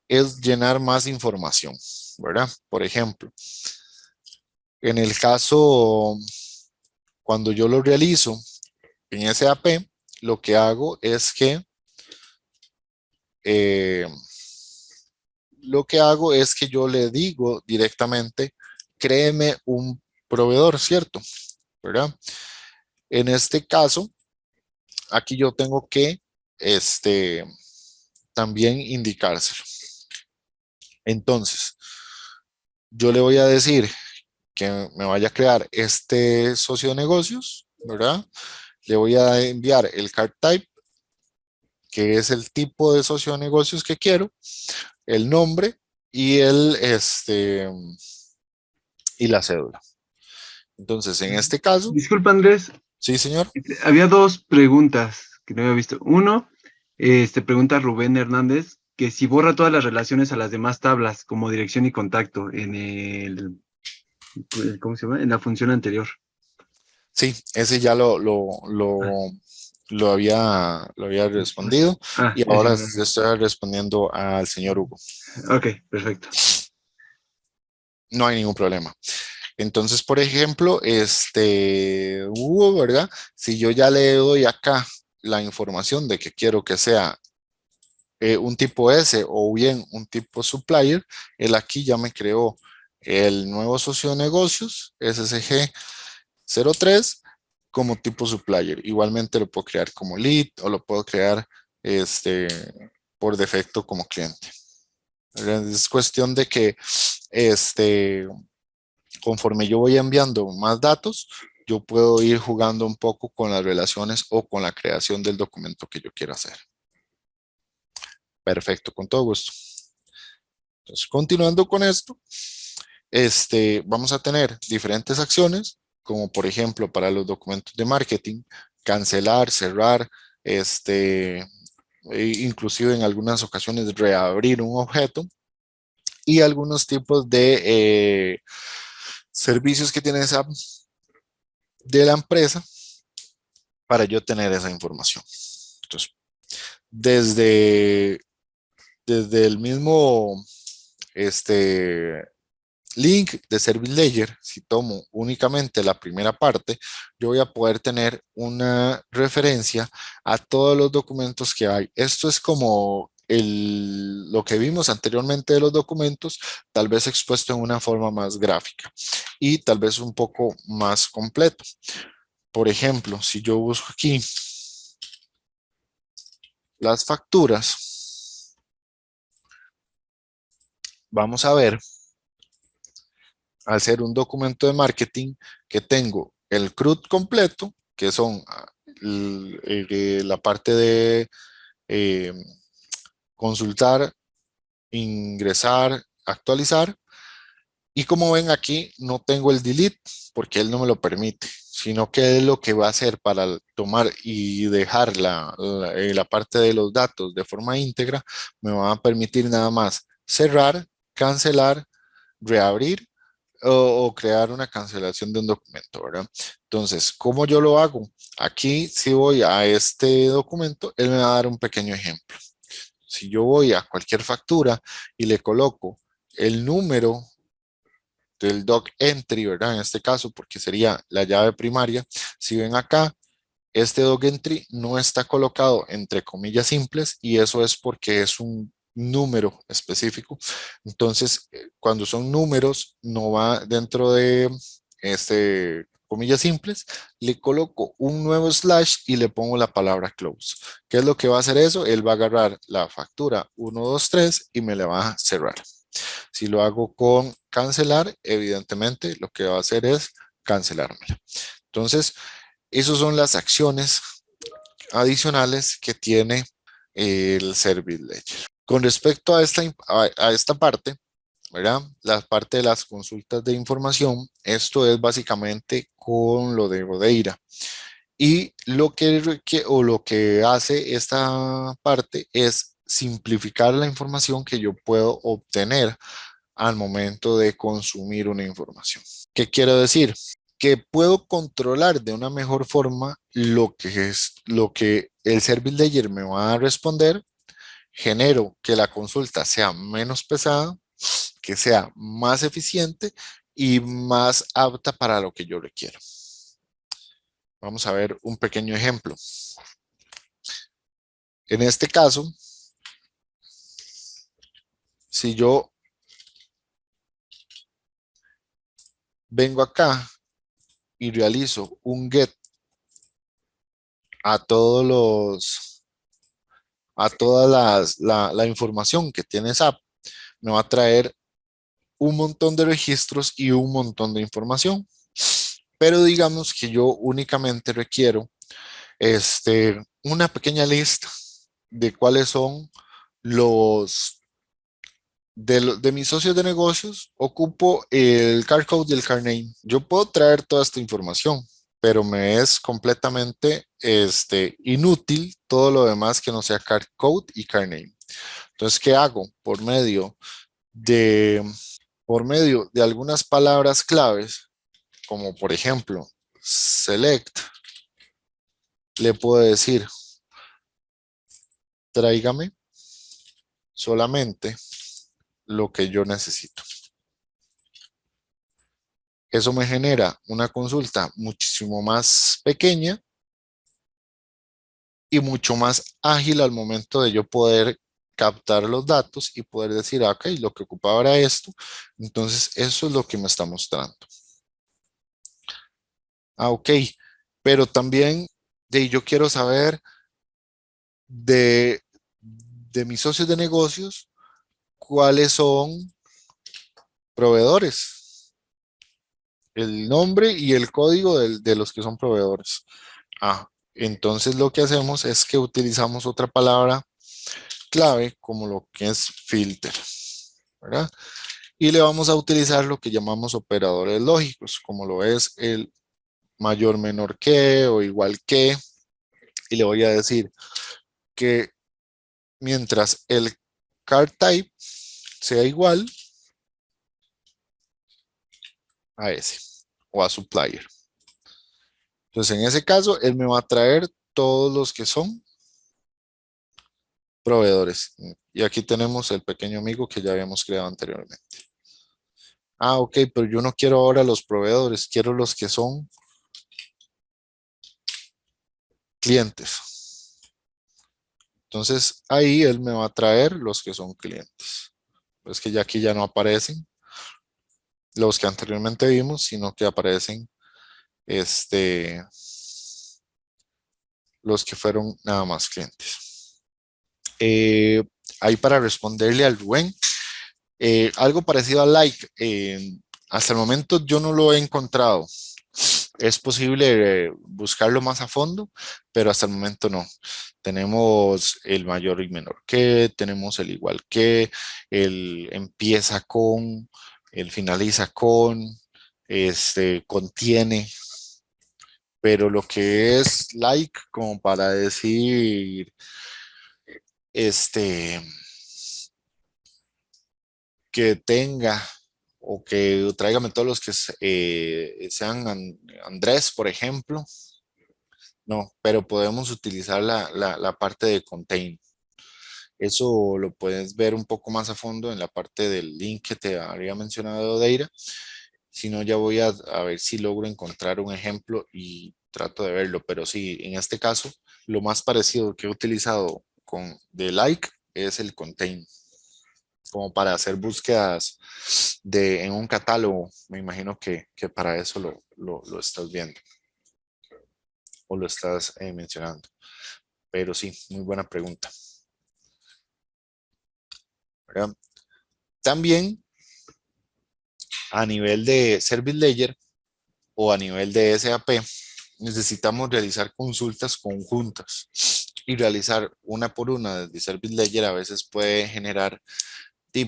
es llenar más información, ¿verdad? Por ejemplo, en el caso, cuando yo lo realizo en SAP, lo que hago es que eh, yo le digo directamente, créeme un proveedor, ¿cierto? ¿Verdad? En este caso, aquí yo tengo que también indicárselo. Entonces, yo le voy a decir que me vaya a crear este socio de negocios, ¿verdad? Le voy a enviar el card type, que es el tipo de socio de negocios que quiero, el nombre y y la cédula. Entonces, en este caso, Disculpa, Andrés, sí, señor. había dos preguntas que no había visto. Uno, pregunta Rubén Hernández que si borra todas las relaciones a las demás tablas como dirección y contacto en ¿cómo se llama? En la función anterior. Sí, ese ya Ah, lo había respondido y ya se ahora me le olvidó. estoy respondiendo al señor Hugo. Ok, perfecto. No hay ningún problema. Entonces, por ejemplo, Hugo, ¿verdad? Si yo ya le doy acá la información de que quiero que sea un tipo S o bien un tipo supplier, él aquí ya me creó el nuevo socio de negocios, SSG03, como tipo supplier. Igualmente lo puedo crear como lead o lo puedo crear este, por defecto como cliente. Es cuestión de que conforme yo voy enviando más datos, yo puedo ir jugando un poco con las relaciones o con la creación del documento que yo quiera hacer. Perfecto, con todo gusto. Entonces, continuando con esto, vamos a tener diferentes acciones, como por ejemplo para los documentos de marketing, cancelar, cerrar, inclusive en algunas ocasiones reabrir un objeto y algunos tipos de servicios que tiene esa de la empresa para yo tener esa información. Entonces, desde, desde el mismo link de Service Ledger, si tomo únicamente la primera parte, yo voy a poder tener una referencia a todos los documentos que hay. Esto es como lo que vimos anteriormente de los documentos, tal vez expuesto en una forma más gráfica y tal vez un poco más completo. Por ejemplo, si yo busco aquí las facturas, vamos a ver, al ser un documento de marketing, que tengo el CRUD completo, que son la parte de eh, consultar, ingresar, actualizar. Y como ven aquí, no tengo el delete porque él no me lo permite, sino que es lo que va a hacer para tomar y dejar la parte de los datos de forma íntegra, me va a permitir nada más cerrar, cancelar, reabrir o crear una cancelación de un documento, ¿verdad? Entonces, ¿cómo yo lo hago? Aquí, si voy a este documento, él me va a dar un pequeño ejemplo. Si yo voy a cualquier factura y le coloco el número del doc entry, ¿verdad? En este caso, porque sería la llave primaria. Si ven acá, este doc entry no está colocado entre comillas simples y eso es porque es un número específico. Entonces, cuando son números, no va dentro de comillas simples, le coloco un nuevo slash y le pongo la palabra close. ¿Qué es lo que va a hacer eso? Él va a agarrar la factura 123 y me la va a cerrar. Si lo hago con cancelar, evidentemente lo que va a hacer es cancelármela. Entonces, esas son las acciones adicionales que tiene el Service Ledger. Con respecto a esta parte, ¿verdad? La parte de las consultas de información, esto es básicamente con lo de Odeira. Y lo que hace esta parte es simplificar la información que yo puedo obtener al momento de consumir una información. ¿Qué quiero decir? Que puedo controlar de una mejor forma lo que el Service Layer me va a responder, genero que la consulta sea menos pesada, que sea más eficiente y más apta para lo que yo requiero. Vamos a ver un pequeño ejemplo. En este caso, si yo vengo acá y realizo un get a la información que tiene SAP, me va a traer un montón de registros y un montón de información. Pero digamos que yo únicamente requiero una pequeña lista de cuáles son los de mis socios de negocios. Ocupo el card code y el card name. Yo puedo traer toda esta información, pero me es completamente inútil todo lo demás que no sea card code y card name. Entonces, ¿qué hago? De, por medio de algunas palabras claves, como por ejemplo, select, le puedo decir, tráigame solamente lo que yo necesito. Eso me genera una consulta muchísimo más pequeña y mucho más ágil al momento de yo poder captar los datos y poder decir, ok, lo que ocupaba era esto, entonces eso es lo que me está mostrando. Ok, pero también yo quiero saber de, de mis socios de negocios cuáles son proveedores, el nombre y el código de los que son proveedores. Entonces lo que hacemos es que utilizamos otra palabra clave como lo que es filter, ¿verdad? Y le vamos a utilizar lo que llamamos operadores lógicos, como lo es el mayor, menor que o igual que, y le voy a decir que mientras el card type sea igual a ese o a supplier. Entonces en ese caso, él me va a traer todos los que son proveedores. Y aquí tenemos el pequeño amigo que ya habíamos creado anteriormente. Ok, pero yo no quiero ahora los proveedores, quiero los que son clientes. Entonces ahí él me va a traer los que son clientes. Es que ya aquí ya no aparecen los que anteriormente vimos, sino que aparecen los que fueron nada más clientes. Ahí para responderle al Rubén, algo parecido a like, hasta el momento yo no lo he encontrado. Es posible buscarlo más a fondo, pero hasta el momento no. Tenemos el mayor y menor que, tenemos el igual que, el empieza con, el finaliza con, contiene, pero lo que es like, como para decir, este, que tenga o que tráigame todos los que sean Andrés, por ejemplo. No, pero podemos utilizar la parte de contain. Eso lo puedes ver un poco más a fondo en la parte del link que te había mencionado de Odeira. Si no, ya voy a ver si logro encontrar un ejemplo y trato de verlo. Pero sí, en este caso, lo más parecido que he utilizado con de like es el contain, como para hacer búsquedas en un catálogo. Me imagino que para eso lo estás viendo o lo estás mencionando. Pero sí, muy buena pregunta, ¿verdad? También a nivel de Service Layer o a nivel de SAP, necesitamos realizar consultas conjuntas. y realizar una por una desde Service Ledger a veces puede generar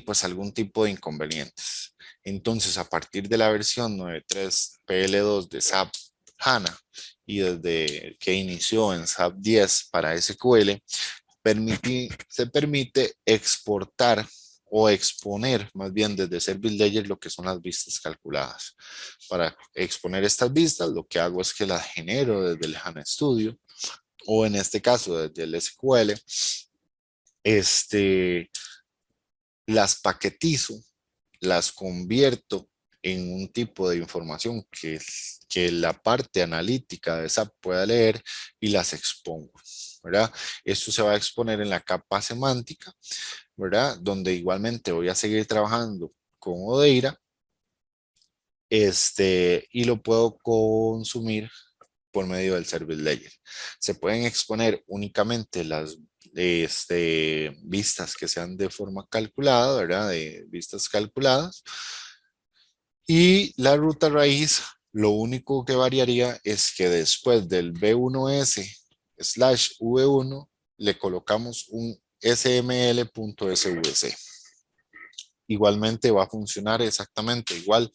pues, algún tipo de inconvenientes. Entonces, a partir de la versión 9.3 PL2 de SAP HANA y desde que inició en SAP 10 para SQL, se permite exportar o exponer más bien desde Service Ledger lo que son las vistas calculadas. Para exponer estas vistas, lo que hago es que las genero desde el HANA Studio o en este caso desde el SQL, las paquetizo, las convierto en un tipo de información que la parte analítica de SAP pueda leer y las expongo, ¿verdad? Esto se va a exponer en la capa semántica, ¿verdad? Donde igualmente voy a seguir trabajando con Odeira, y lo puedo consumir por medio del Service Ledger. Se pueden exponer únicamente las vistas que sean de forma calculada, ¿verdad? De vistas calculadas. Y la ruta raíz, lo único que variaría es que después del B1S/V1 le colocamos un sml.svc. Igualmente va a funcionar exactamente igual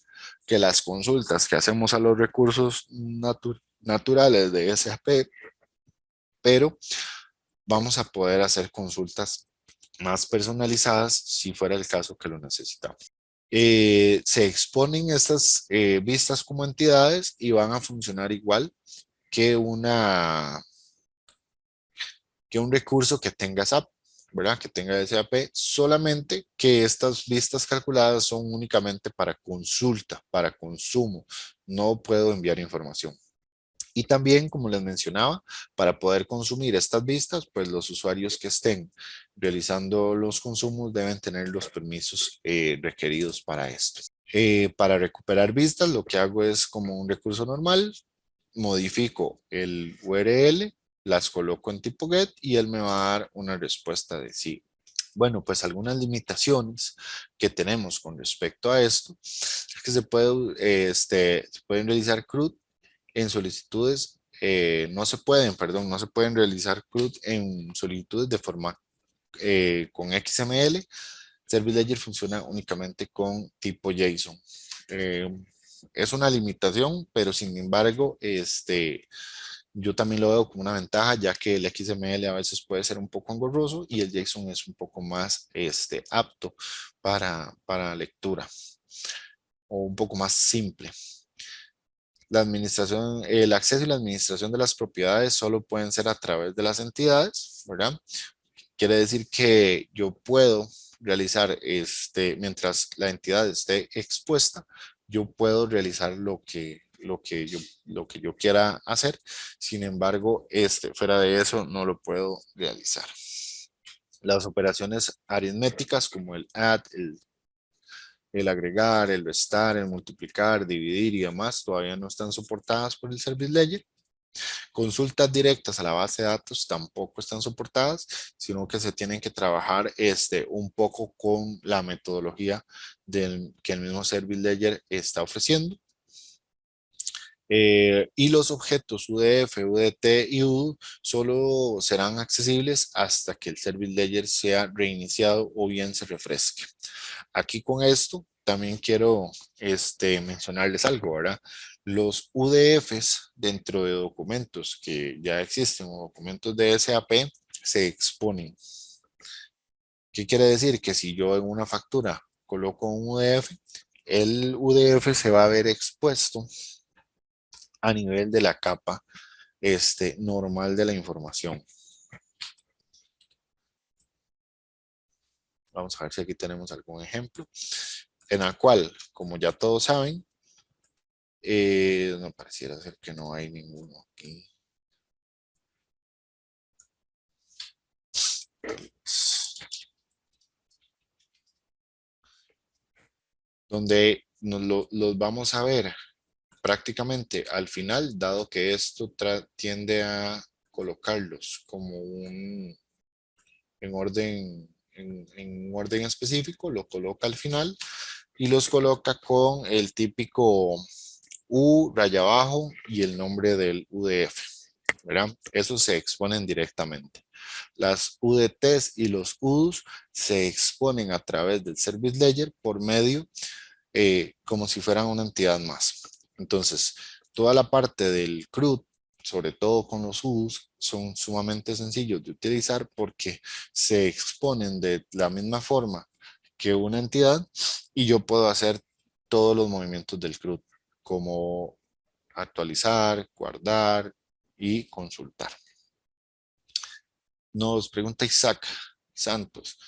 que las consultas que hacemos a los recursos naturales de SAP, pero vamos a poder hacer consultas más personalizadas si fuera el caso que lo necesitamos. Se exponen estas vistas como entidades y van a funcionar igual que, que un recurso que tenga SAP, ¿verdad? Que tenga SAP, solamente que estas vistas calculadas son únicamente para consulta, para consumo. No puedo enviar información. Y también, como les mencionaba, para poder consumir estas vistas, pues los usuarios que estén realizando los consumos deben tener los permisos requeridos para esto. Para recuperar vistas, lo que hago es como un recurso normal, modifico el URL, las coloco en tipo GET y él me va a dar una respuesta de sí. Bueno, pues algunas limitaciones que tenemos con respecto a esto es que se pueden realizar CRUD en solicitudes, no se pueden realizar CRUD en solicitudes de forma con XML. Service Ledger funciona únicamente con tipo JSON. Eh, es una limitación, pero sin embargo, yo también lo veo como una ventaja, ya que el XML a veces puede ser un poco engorroso y el JSON es un poco más apto para lectura o un poco más simple. La administración, el acceso y la administración de las propiedades solo pueden ser a través de las entidades, ¿verdad? Quiere decir que yo puedo realizar, mientras la entidad esté expuesta, yo puedo realizar lo que yo quiera hacer. Sin embargo, fuera de eso no lo puedo realizar. Las operaciones aritméticas como el add, el agregar, el restar, el multiplicar, dividir y demás todavía no están soportadas por el Service Ledger. Consultas directas a la base de datos tampoco están soportadas, sino que se tienen que trabajar un poco con la metodología que el mismo Service Ledger está ofreciendo. Y los objetos UDF, UDT y UDO solo serán accesibles hasta que el Service Ledger sea reiniciado o bien se refresque. Aquí con esto también quiero mencionarles algo, ¿verdad? Los UDFs dentro de documentos que ya existen o documentos de SAP se exponen. ¿Qué quiere decir? Que si yo en una factura coloco un UDF, el UDF se va a ver expuesto a nivel de la capa normal de la información. Vamos a ver si aquí tenemos algún ejemplo en el cual, como ya todos saben, no pareciera ser que no hay ninguno aquí. Donde los vamos a ver prácticamente al final, dado que esto tiende a colocarlos como en orden específico, lo coloca al final y los coloca con el típico U raya abajo y el nombre del UDF, ¿verdad? Esos se exponen directamente. Las UDTs y los UDOs se exponen a través del Service Ledger por medio, como si fueran una entidad más. Entonces, toda la parte del CRUD, sobre todo con los UDOs, son sumamente sencillos de utilizar porque se exponen de la misma forma que una entidad y yo puedo hacer todos los movimientos del CRUD, como actualizar, guardar y consultar. Nos pregunta Isaac Santos.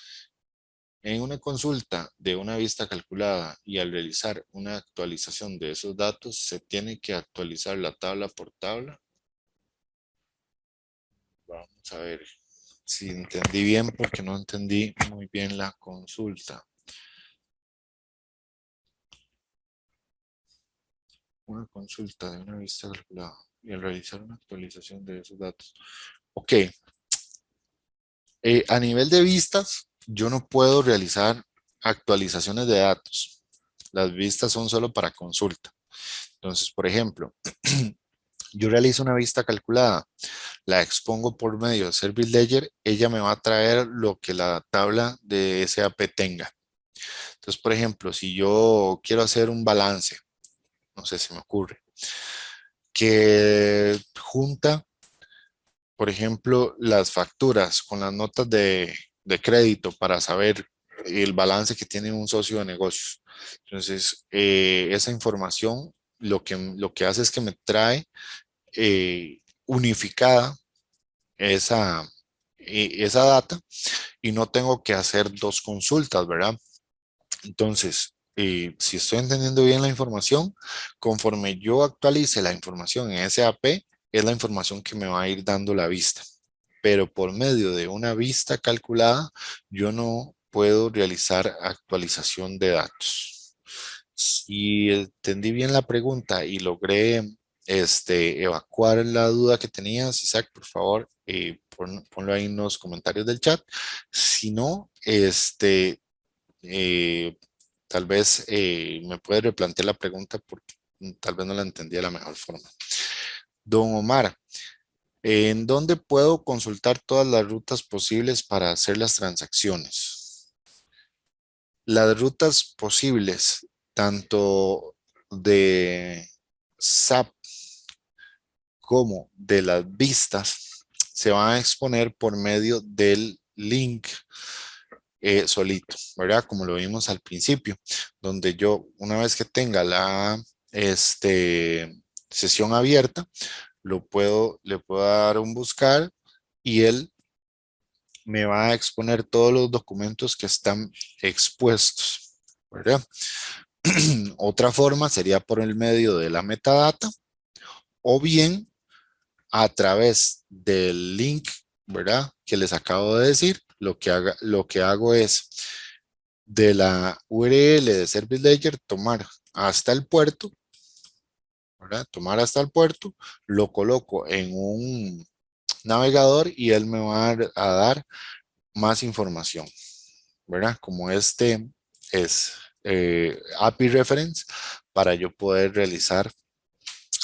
En una consulta de una vista calculada y al realizar una actualización de esos datos, ¿se tiene que actualizar la tabla por tabla? Vamos a ver si entendí bien, porque no entendí muy bien la consulta. Una consulta de una vista calculada y al realizar una actualización de esos datos. Ok. A nivel de vistas, yo no puedo realizar actualizaciones de datos. Las vistas son solo para consulta. Entonces, por ejemplo, yo realizo una vista calculada, la expongo por medio de Service Ledger, ella me va a traer lo que la tabla de SAP tenga. Entonces, por ejemplo, si yo quiero hacer un balance, no sé si me ocurre, que junta, por ejemplo, las facturas con las notas de crédito para saber el balance que tiene un socio de negocios. Entonces, esa información lo que hace es que me trae unificada esa, esa data y no tengo que hacer dos consultas, ¿verdad? Entonces, si estoy entendiendo bien la información, conforme yo actualice la información en SAP, es la información que me va a ir dando la vista. Pero por medio de una vista calculada, yo no puedo realizar actualización de datos. Si entendí bien la pregunta y logré evacuar la duda que tenías, Isaac, por favor, ponlo ahí en los comentarios del chat. Si no, eh, tal vez me puede replantear la pregunta porque tal vez no la entendí de la mejor forma. Don Omar, ¿en dónde puedo consultar todas las rutas posibles para hacer las transacciones? Las rutas posibles, tanto de SAP como de las vistas, se van a exponer por medio del link solito, ¿verdad? Como lo vimos al principio, donde yo, una vez que tenga la sesión abierta, le puedo dar un buscar y él me va a exponer todos los documentos que están expuestos, ¿verdad? Otra forma sería por el medio de la metadata o bien a través del link, ¿verdad? Que les acabo de decir, lo que hago es de la URL de Service Ledger tomar hasta el puerto, ¿verdad? Tomar hasta el puerto, lo coloco en un navegador y él me va a dar más información, ¿verdad? Como este es API reference para yo poder realizar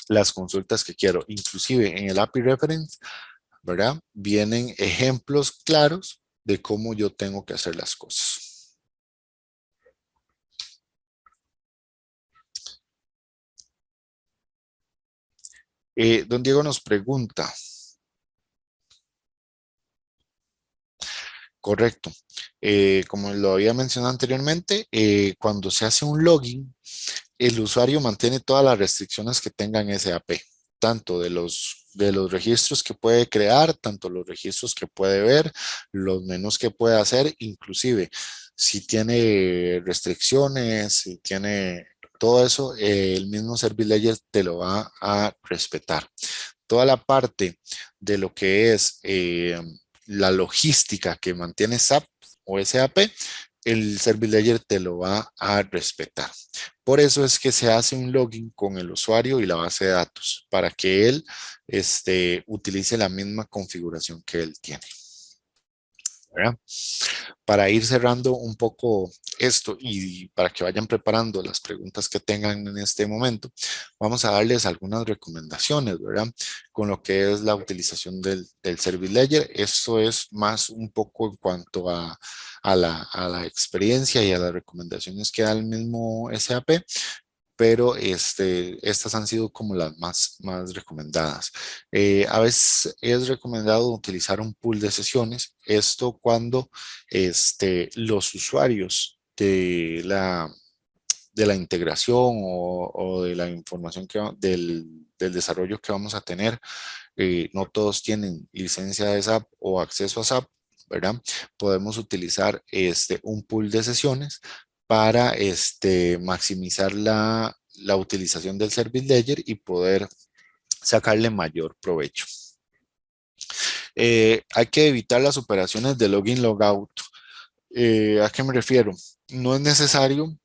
las consultas que quiero. Inclusive en el API reference, ¿verdad? Vienen ejemplos claros de cómo yo tengo que hacer las cosas. Don Diego nos pregunta. Correcto. Como lo había mencionado anteriormente, cuando se hace un login, el usuario mantiene todas las restricciones que tenga en SAP, tanto de los registros que puede crear, tanto los registros que puede ver, los menús que puede hacer, inclusive si tiene restricciones, si tiene todo eso, el mismo Service Ledger te lo va a respetar. Toda la parte de lo que es la logística que mantiene SAP o SAP, el Service Ledger te lo va a respetar. Por eso es que se hace un login con el usuario y la base de datos para que él utilice la misma configuración que él tiene. ¿verdad? Para ir cerrando un poco esto y para que vayan preparando las preguntas que tengan en este momento, vamos a darles algunas recomendaciones, ¿verdad? Con lo que es la utilización del Service Ledger. Esto es más un poco en cuanto a la experiencia y a las recomendaciones que da el mismo SAP, pero estas han sido como las más recomendadas. A veces es recomendado utilizar un pool de sesiones, esto cuando los usuarios de la integración o de la información del desarrollo que vamos a tener, no todos tienen licencia de SAP o acceso a SAP, ¿verdad? Podemos utilizar un pool de sesiones para maximizar la utilización del Service Ledger y poder sacarle mayor provecho. Hay que evitar las operaciones de login logout. ¿A qué me refiero? No es necesario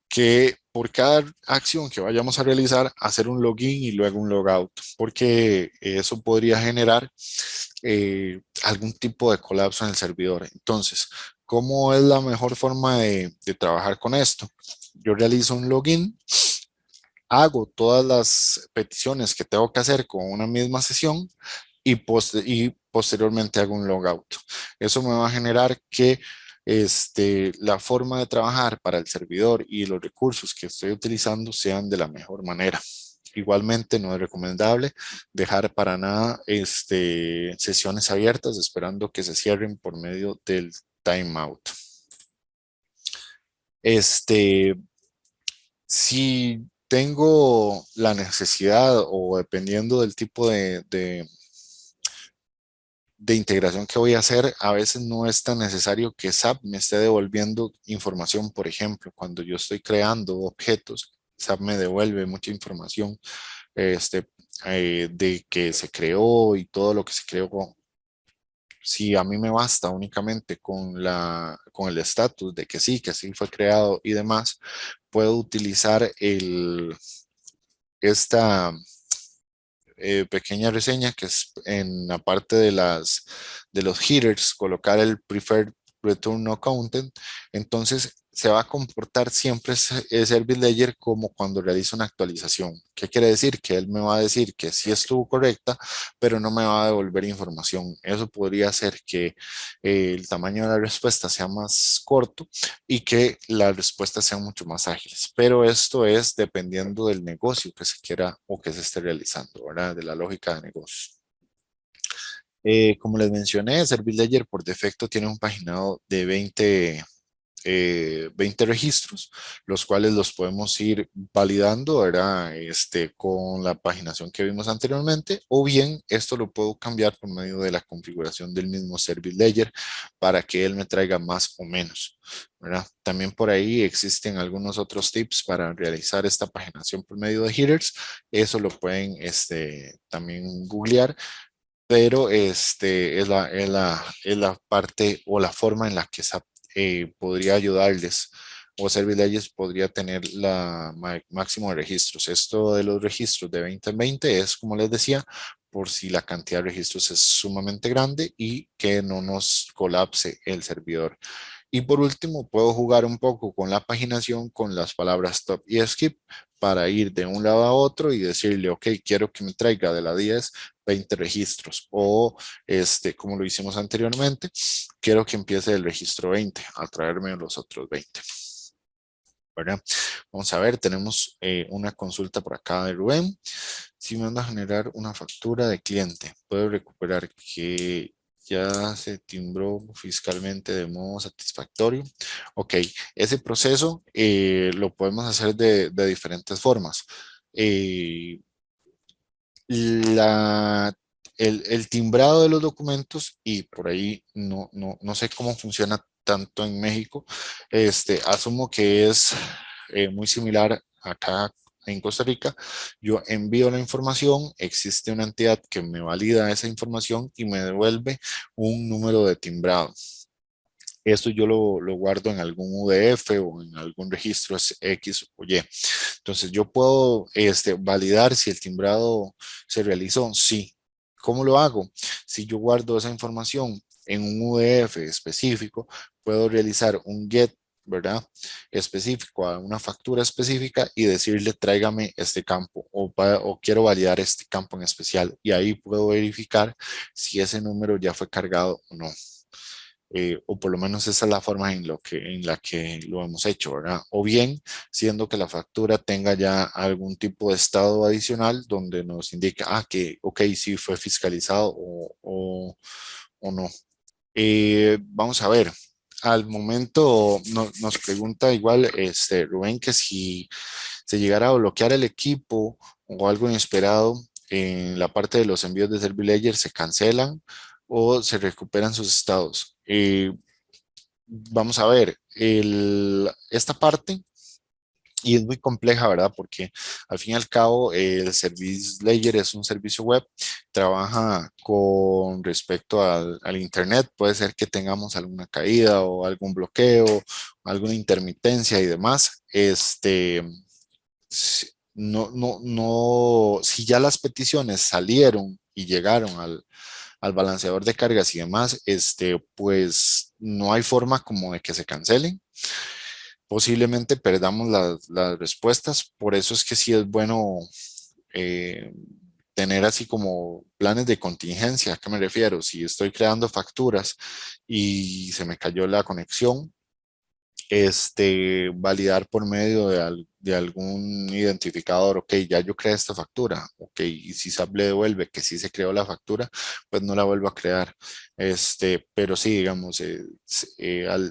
que por cada acción que vayamos a realizar, hacer un login y luego un logout, porque eso podría generar algún tipo de colapso en el servidor. Entonces, ¿cómo es la mejor forma de trabajar con esto? Yo realizo un login, hago todas las peticiones que tengo que hacer con una misma sesión y posteriormente hago un logout. Eso me va a generar que la forma de trabajar para el servidor y los recursos que estoy utilizando sean de la mejor manera. Igualmente no es recomendable dejar para nada sesiones abiertas esperando que se cierren por medio del timeout. Si tengo la necesidad o dependiendo del tipo de integración que voy a hacer, a veces no es tan necesario que SAP me esté devolviendo información. Por ejemplo, cuando yo estoy creando objetos, SAP me devuelve mucha información este, de que se creó y todo lo que se creó. Si a mí me basta únicamente con el estatus de que sí fue creado y demás, puedo utilizar esta pequeña reseña que es en la parte de los headers, colocar el preferred return no content. Entonces se va a comportar siempre ese Service Ledger como cuando realizo una actualización. ¿Qué quiere decir? Que él me va a decir que sí estuvo correcta, pero no me va a devolver información. Eso podría hacer que el tamaño de la respuesta sea más corto y que las respuestas sean mucho más ágiles. Pero esto es dependiendo del negocio que se quiera o que se esté realizando, ¿verdad? De la lógica de negocio. Como les mencioné, Service Ledger por defecto tiene un paginado de 20 registros, los cuales los podemos ir validando, ¿verdad? Con la paginación que vimos anteriormente, o bien esto lo puedo cambiar por medio de la configuración del mismo Service Ledger para que él me traiga más o menos, ¿verdad? También por ahí existen algunos otros tips para realizar esta paginación por medio de headers. Eso lo pueden también googlear, pero es la parte o la forma en la que SAP podría ayudarles o Service Ledger podría tener la máximo de registros. Esto de los registros de 20 en 20 es, como les decía, por si la cantidad de registros es sumamente grande y que no nos colapse el servidor. Y por último, puedo jugar un poco con la paginación con las palabras stop y skip para ir de un lado a otro y decirle, ok, quiero que me traiga de la 10 20 registros o como lo hicimos anteriormente, quiero que empiece el registro 20 a traerme los otros 20. ¿Verdad? Vamos a ver, tenemos una consulta por acá de Rubén. Si me manda a generar una factura de cliente, puedo recuperar que ya se timbró fiscalmente de modo satisfactorio. Ok, ese proceso lo podemos hacer de diferentes formas. Eh, la, el timbrado de los documentos, y por ahí no sé cómo funciona tanto en México, asumo que es muy similar acá en Costa Rica. Yo envío la información, existe una entidad que me valida esa información y me devuelve un número de timbrado. Esto yo lo guardo en algún UDF o en algún registro X o Y. Entonces yo puedo validar si el timbrado se realizó. Sí. ¿Cómo lo hago? Si yo guardo esa información en un UDF específico, puedo realizar un get, ¿verdad? Específico a una factura específica y decirle tráigame este campo o quiero validar este campo en especial y ahí puedo verificar si ese número ya fue cargado o no. O por lo menos esa es la forma en la que lo hemos hecho, ¿verdad? O bien, siendo que la factura tenga ya algún tipo de estado adicional donde nos indica, que, ok, sí fue fiscalizado o no. Vamos a ver, al momento nos pregunta igual Rubén que si se llegara a bloquear el equipo o algo inesperado en la parte de los envíos de Service se cancelan o se recuperan sus estados. Vamos a ver, esta parte, y es muy compleja, ¿verdad? Porque al fin y al cabo el Service Layer es un servicio web, trabaja con respecto al Internet, puede ser que tengamos alguna caída o algún bloqueo, alguna intermitencia y demás. Si ya las peticiones salieron y llegaron al balanceador de cargas y demás, pues no hay forma como de que se cancelen. Posiblemente perdamos las respuestas, por eso es que sí es bueno eh, tener así como planes de contingencia. ¿A qué me refiero? Si estoy creando facturas y se me cayó la conexión, validar por medio de algún identificador, ok, ya yo creé esta factura, ok, y si SAP le devuelve que sí se creó la factura, pues no la vuelvo a crear. Pero sí, digamos,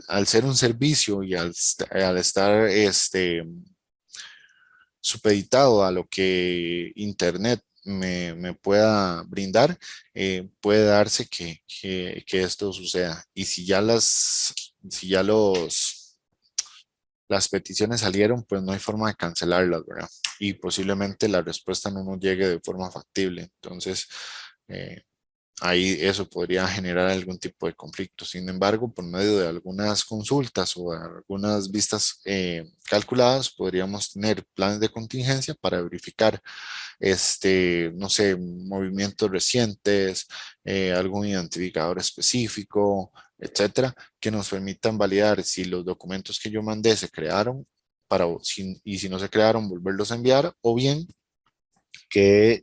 al ser un servicio y al estar supeditado a lo que Internet me pueda brindar, puede darse que esto suceda. Y si ya las peticiones salieron, pues no hay forma de cancelarlas, ¿verdad? Y posiblemente la respuesta no nos llegue de forma factible. Entonces, eh, ahí eso podría generar algún tipo de conflicto. Sin embargo, por medio de algunas consultas o de algunas vistas calculadas, podríamos tener planes de contingencia para verificar, no sé, movimientos recientes, algún identificador específico, etcétera, que nos permitan validar si los documentos que yo mandé se crearon y si no se crearon, volverlos a enviar, o bien que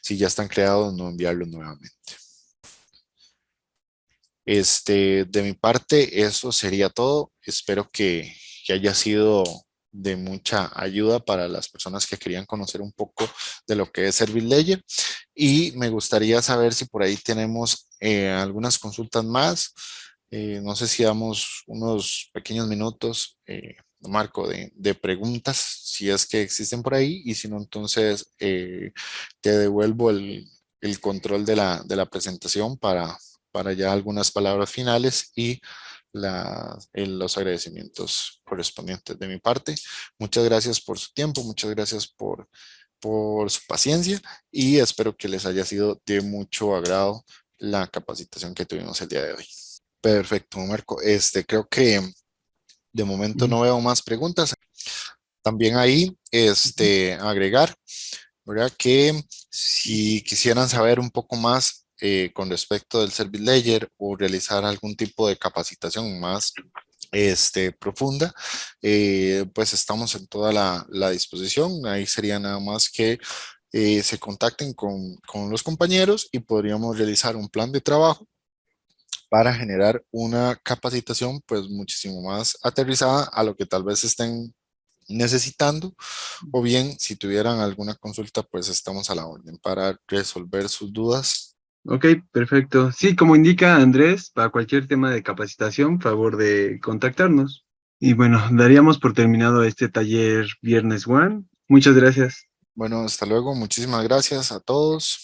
si ya están creados, no enviarlos nuevamente. De mi parte, eso sería todo. Espero que haya sido de mucha ayuda para las personas que querían conocer un poco de lo que es Service Layer. Y me gustaría saber si por ahí tenemos algunas consultas más. No sé si damos unos pequeños minutos, Marco, de preguntas, si es que existen por ahí, y si no, entonces te devuelvo el control de la presentación para ya algunas palabras finales y los agradecimientos correspondientes de mi parte. Muchas gracias por su tiempo, muchas gracias por su paciencia y espero que les haya sido de mucho agrado la capacitación que tuvimos el día de hoy. Perfecto, Marco. Creo que de momento Mm, no veo más preguntas. También ahí, agregar, ¿verdad? Que si quisieran saber un poco más con respecto del Service Layer o realizar algún tipo de capacitación más profunda, pues estamos en toda la disposición. Ahí sería nada más que se contacten con los compañeros y podríamos realizar un plan de trabajo para generar una capacitación pues muchísimo más aterrizada a lo que tal vez estén necesitando, o bien si tuvieran alguna consulta pues estamos a la orden para resolver sus dudas. Ok, perfecto. Sí, como indica Andrés, para cualquier tema de capacitación, favor de contactarnos. Y bueno, daríamos por terminado este taller Viernes One. Muchas gracias. Bueno, hasta luego, muchísimas gracias a todos.